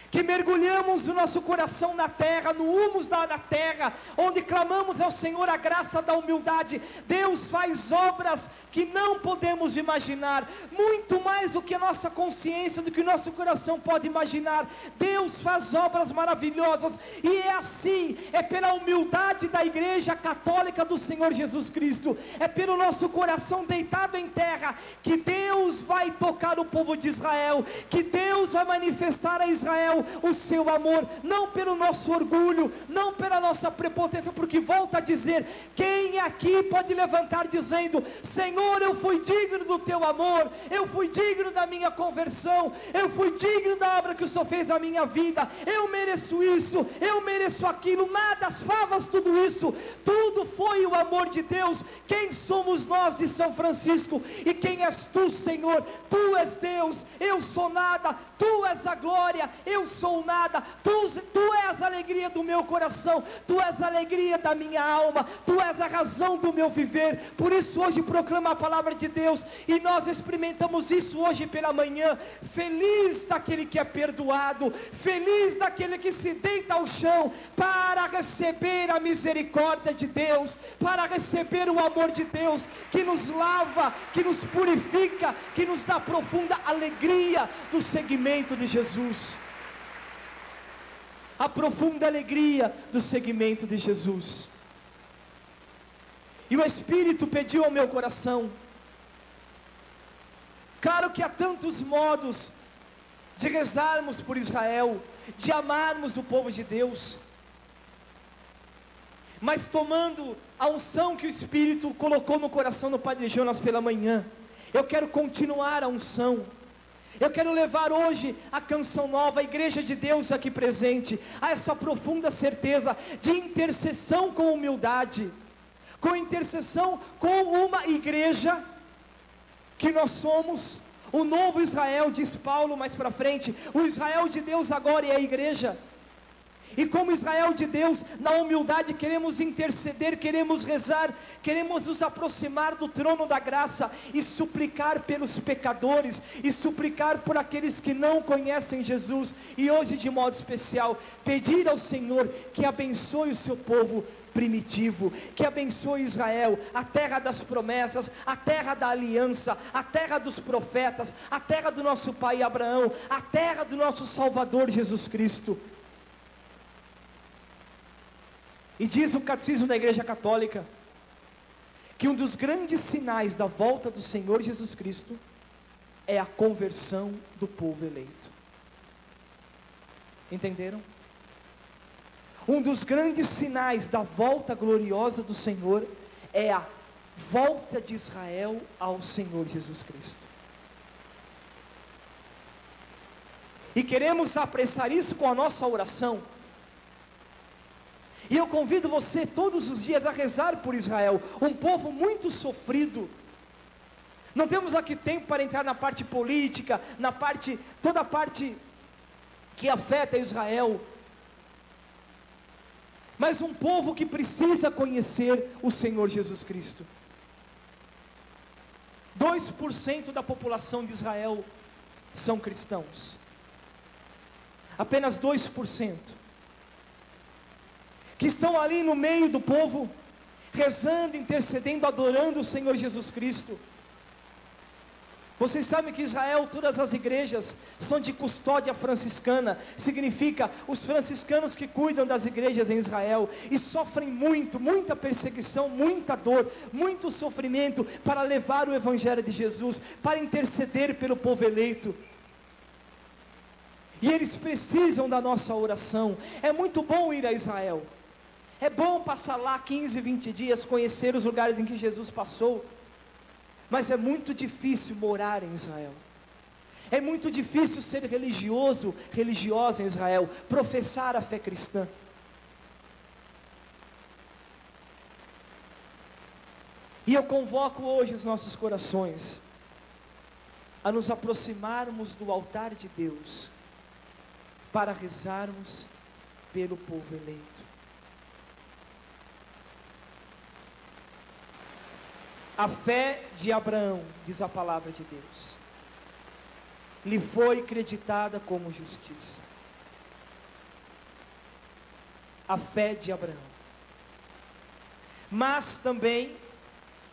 que mergulhamos o nosso coração na terra, no humus da terra, onde clamamos ao Senhor a graça da humildade, Deus faz obras que não podemos imaginar, muito mais do que a nossa consciência, do que o nosso coração pode imaginar. Deus faz obras maravilhosas, e é assim, é pela humildade da igreja católica do Senhor Jesus Cristo, é pelo nosso coração deitado em terra, que Deus vai tocar o povo de Israel, que Deus vai manifestar a Israel o seu amor, não pelo nosso orgulho, não pela nossa prepotência, porque volta a dizer, quem aqui pode levantar dizendo, Senhor, eu fui digno do teu amor, eu fui digno da minha conversão, eu fui digno da obra que o Senhor fez na minha vida, eu mereço isso, eu mereço aquilo, nada, as favas, tudo isso, tudo foi o amor de Deus. Quem somos nós de São Francisco, e quem és tu, Senhor? Tu és Deus, eu sou nada, tu és a glória, eu sou nada, tu és a alegria do meu coração, tu és a alegria da minha alma, tu és a razão do meu viver. Por isso hoje proclama a palavra de Deus, e nós experimentamos isso hoje pela manhã. Feliz daquele que é perdoado, feliz daquele que se deita ao chão para receber a misericórdia de Deus, para receber o amor de Deus, que nos lava, que nos purifica, que nos dá profunda alegria do seguimento de Jesus. A profunda alegria do seguimento de Jesus. E o Espírito pediu ao meu coração, claro que há tantos modos de rezarmos por Israel, de amarmos o povo de Deus, mas tomando a unção que o Espírito colocou no coração do Padre Jonas pela manhã, eu quero continuar a unção. Eu quero levar hoje a canção nova, a igreja de Deus aqui presente, a essa profunda certeza de intercessão com humildade, com intercessão com uma igreja, que nós somos, o novo Israel, diz Paulo mais para frente, o Israel de Deus agora é a igreja. E como Israel de Deus, na humildade queremos interceder, queremos rezar, queremos nos aproximar do trono da graça e suplicar pelos pecadores, e suplicar por aqueles que não conhecem Jesus, e hoje de modo especial, pedir ao Senhor que abençoe o seu povo primitivo, que abençoe Israel, a terra das promessas, a terra da aliança, a terra dos profetas, a terra do nosso pai Abraão, a terra do nosso Salvador Jesus Cristo. E diz o Catecismo da Igreja Católica, que um dos grandes sinais da volta do Senhor Jesus Cristo é a conversão do povo eleito. Entenderam? Um dos grandes sinais da volta gloriosa do Senhor é a volta de Israel ao Senhor Jesus Cristo. E queremos apressar isso com a nossa oração. E eu convido você todos os dias a rezar por Israel, um povo muito sofrido. Não temos aqui tempo para entrar na parte política, toda a parte que afeta Israel. Mas um povo que precisa conhecer o Senhor Jesus Cristo. 2% da população de Israel são cristãos. Apenas 2%. Que estão ali no meio do povo, rezando, intercedendo, adorando o Senhor Jesus Cristo. Vocês sabem que Israel, todas as igrejas são de custódia franciscana, significa os franciscanos que cuidam das igrejas em Israel, e sofrem muita perseguição, muita dor, muito sofrimento, para levar o Evangelho de Jesus, para interceder pelo povo eleito. E eles precisam da nossa oração. É muito bom ir a Israel. É bom passar lá 15, 20 dias, conhecer os lugares em que Jesus passou. Mas é muito difícil morar em Israel. É muito difícil ser religioso, religiosa em Israel, professar a fé cristã. E eu convoco hoje os nossos corações a nos aproximarmos do altar de Deus para rezarmos pelo povo eleito. A fé de Abraão, diz a palavra de Deus, lhe foi creditada como justiça. A fé de Abraão. Mas também,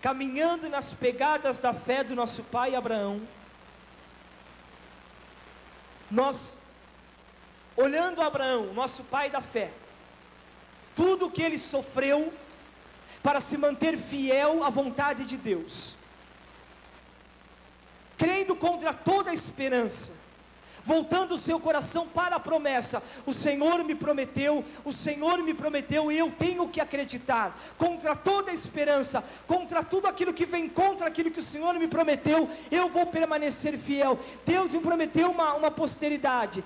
caminhando nas pegadas da fé do nosso pai Abraão, nós, olhando Abraão, nosso pai da fé, tudo o que ele sofreu para se manter fiel à vontade de Deus, crendo contra toda a esperança, voltando o seu coração para a promessa. O Senhor me prometeu, e eu tenho que acreditar, contra toda a esperança, contra tudo aquilo que vem contra aquilo que o Senhor me prometeu, eu vou permanecer fiel. Deus me prometeu uma posteridade,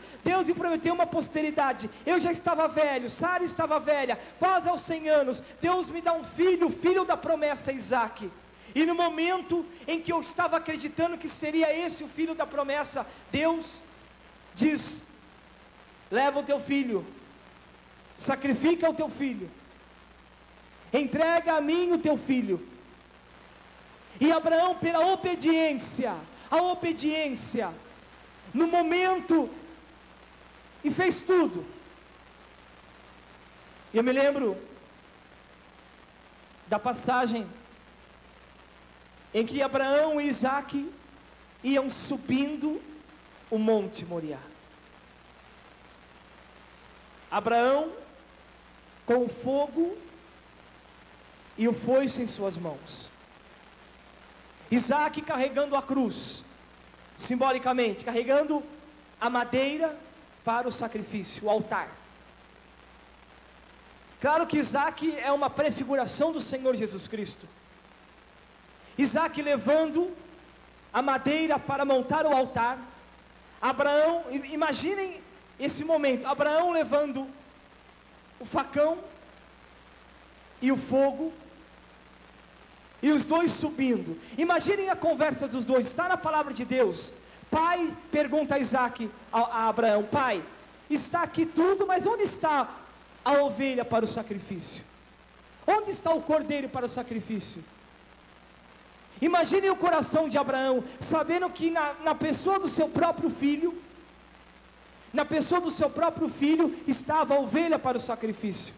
eu já estava velho, Sara estava velha, quase aos 100 anos, Deus me dá um filho, o filho da promessa, Isaque. E no momento em que eu estava acreditando que seria esse o filho da promessa, Deus diz: leva o teu filho, sacrifica o teu filho, entrega a mim o teu filho. E Abraão, pela obediência, no momento, e fez tudo. Eu me lembro da passagem em que Abraão e Isaque iam subindo o Monte Moriá. Abraão com o fogo e o foice em suas mãos, Isaque carregando a cruz, simbolicamente, carregando a madeira para o sacrifício, o altar. Claro que Isaque é uma prefiguração do Senhor Jesus Cristo. Isaque levando a madeira para montar o altar, Abraão, imaginem esse momento, Abraão levando o facão e o fogo, e os dois subindo. Imaginem a conversa dos dois, está na palavra de Deus. Pai pergunta a Isaque, a Abraão: pai, está aqui tudo, mas onde está a ovelha para o sacrifício? Onde está o cordeiro para o sacrifício? Imaginem o coração de Abraão, sabendo que na pessoa do seu próprio filho, estava a ovelha para o sacrifício.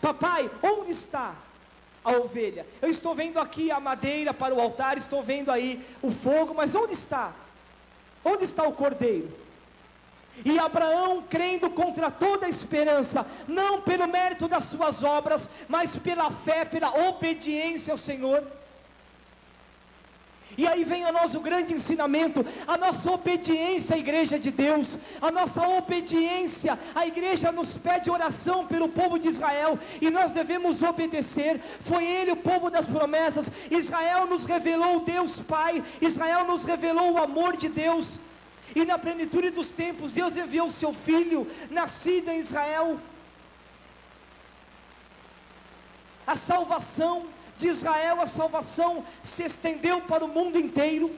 Papai, onde está a ovelha? Eu estou vendo aqui a madeira para o altar, estou vendo aí o fogo, mas onde está? Onde está o cordeiro? E Abraão, crendo contra toda a esperança, não pelo mérito das suas obras, mas pela fé, pela obediência ao Senhor. E aí vem a nós o grande ensinamento, a nossa obediência à igreja de Deus, a nossa obediência. A igreja nos pede oração pelo povo de Israel, e nós devemos obedecer. Foi ele o povo das promessas. Israel nos revelou Deus Pai, Israel nos revelou o amor de Deus. E na plenitude dos tempos, Deus enviou o seu Filho, nascido em Israel. A salvação de Israel, a salvação se estendeu para o mundo inteiro.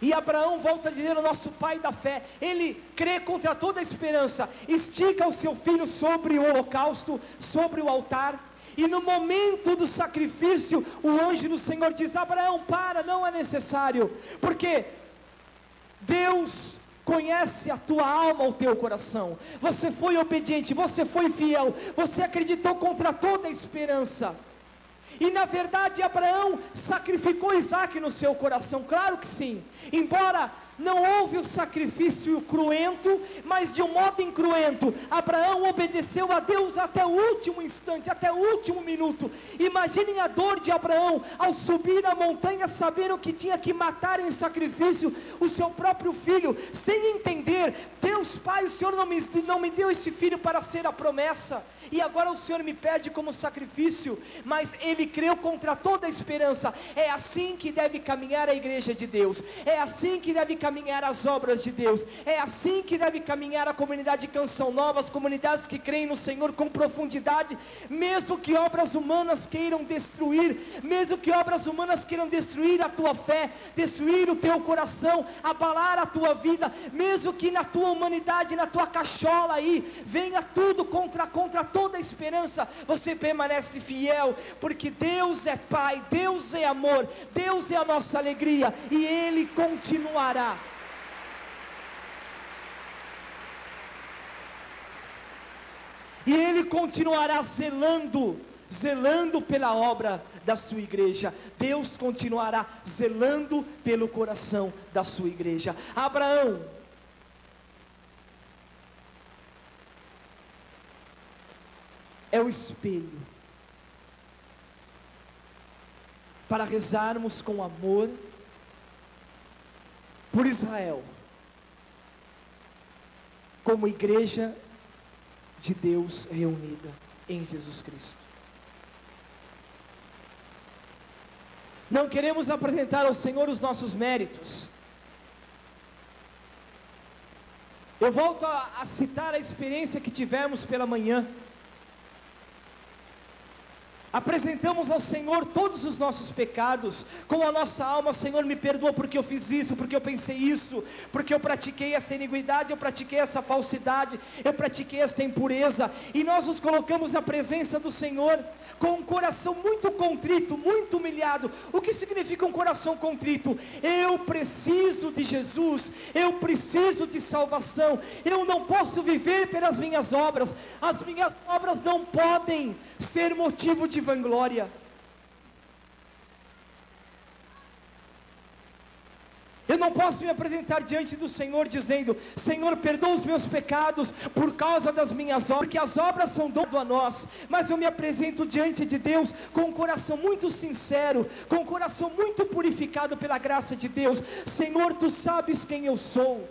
E Abraão, volta a dizer, o nosso pai da fé, ele crê contra toda a esperança, estica o seu filho sobre o holocausto, sobre o altar. E no momento do sacrifício, o anjo do Senhor diz: Abraão, para, não é necessário, porque Deus conhece a tua alma, o teu coração. Você foi obediente, você foi fiel, você acreditou contra toda a esperança. E na verdade Abraão sacrificou Isaque no seu coração, claro que sim. Embora não houve o sacrifício cruento, mas de um modo incruento, Abraão obedeceu a Deus até o último instante, até o último minuto. Imaginem a dor de Abraão, ao subir a montanha, sabendo que tinha que matar em sacrifício o seu próprio filho, sem entender, Deus Pai, o Senhor não me deu esse filho para ser a promessa, e agora o Senhor me pede como sacrifício, mas ele creu contra toda a esperança. É assim que deve caminhar a igreja de Deus, é assim que deve caminhar as obras de Deus, é assim que deve caminhar a comunidade de Canção Nova, as comunidades que creem no Senhor com profundidade, mesmo que obras humanas queiram destruir, mesmo que obras humanas queiram destruir a tua fé, destruir o teu coração, abalar a tua vida, mesmo que na tua humanidade, na tua cachola aí, venha tudo contra toda a esperança, você permanece fiel, porque Deus é Pai, Deus é amor, Deus é a nossa alegria, e Ele continuará. E Ele continuará zelando pela obra da sua igreja. Deus continuará zelando pelo coração da sua igreja. Abraão é o espelho para rezarmos com amor por Israel, como igreja de Deus reunida em Jesus Cristo. Não queremos apresentar ao Senhor os nossos méritos. Eu volto a citar a experiência que tivemos pela manhã. Apresentamos ao Senhor todos os nossos pecados, com a nossa alma. Senhor, me perdoa porque eu fiz isso, porque eu pensei isso, porque eu pratiquei essa iniquidade, eu pratiquei essa falsidade, eu pratiquei essa impureza, e nós nos colocamos na presença do Senhor, com um coração muito contrito, muito humilhado. O que significa um coração contrito? Eu preciso de Jesus, eu preciso de salvação, eu não posso viver pelas minhas obras, as minhas obras não podem ser motivo de vanglória. Eu não posso me apresentar diante do Senhor dizendo: Senhor, perdoa os meus pecados por causa das minhas obras, porque as obras são dom a nós. Mas eu me apresento diante de Deus com um coração muito sincero, com um coração muito purificado pela graça de Deus. Senhor, Tu sabes quem eu sou.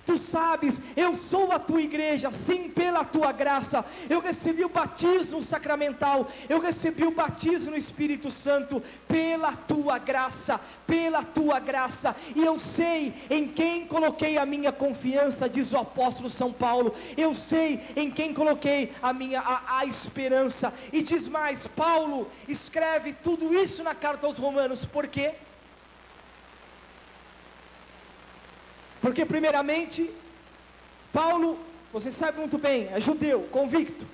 Tu sabes, eu sou a tua igreja, sim, pela tua graça. Eu recebi o batismo sacramental, eu recebi o batismo no Espírito Santo, pela tua graça, e eu sei em quem coloquei a minha confiança, diz o apóstolo São Paulo. Eu sei em quem coloquei a esperança, e diz mais, Paulo escreve tudo isso na carta aos Romanos. Por quê? Porque primeiramente, Paulo, você sabe muito bem, é judeu, convicto,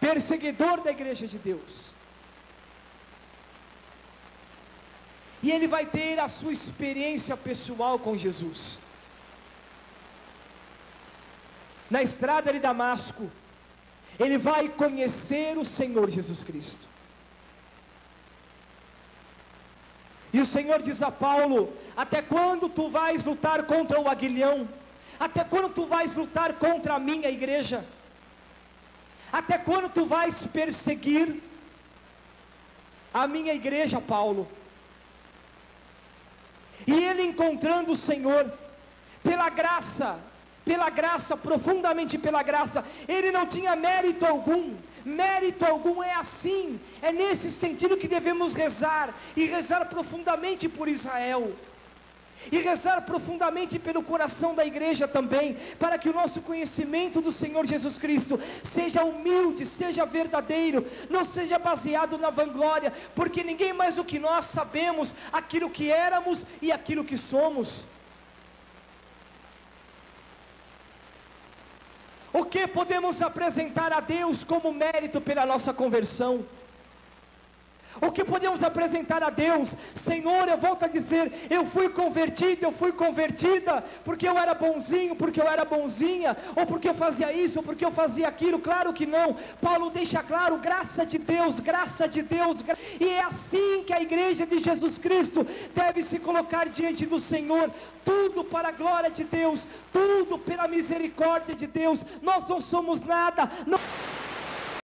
perseguidor da igreja de Deus, e ele vai ter a sua experiência pessoal com Jesus, na estrada de Damasco, ele vai conhecer o Senhor Jesus Cristo. E o Senhor diz a Paulo: até quando tu vais lutar contra o aguilhão? Até quando tu vais lutar contra a minha igreja? Até quando tu vais perseguir a minha igreja, Paulo? E ele, encontrando o Senhor, pela graça, profundamente pela graça, ele não tinha mérito algum, é assim, é nesse sentido que devemos rezar, e rezar profundamente por Israel, e rezar profundamente pelo coração da igreja também, para que o nosso conhecimento do Senhor Jesus Cristo seja humilde, seja verdadeiro, não seja baseado na vanglória, porque ninguém mais do que nós sabemos aquilo que éramos e aquilo que somos. O que podemos apresentar a Deus como mérito pela nossa conversão? O que podemos apresentar a Deus? Senhor, eu volto a dizer, eu fui convertido, eu fui convertida, porque eu era bonzinho, porque eu era bonzinha, ou porque eu fazia isso, ou porque eu fazia aquilo. Claro que não. Paulo deixa claro, graça de Deus, graça de Deus, e é assim que a igreja de Jesus Cristo deve se colocar diante do Senhor, tudo para a glória de Deus, tudo pela misericórdia de Deus. Nós não somos nada, não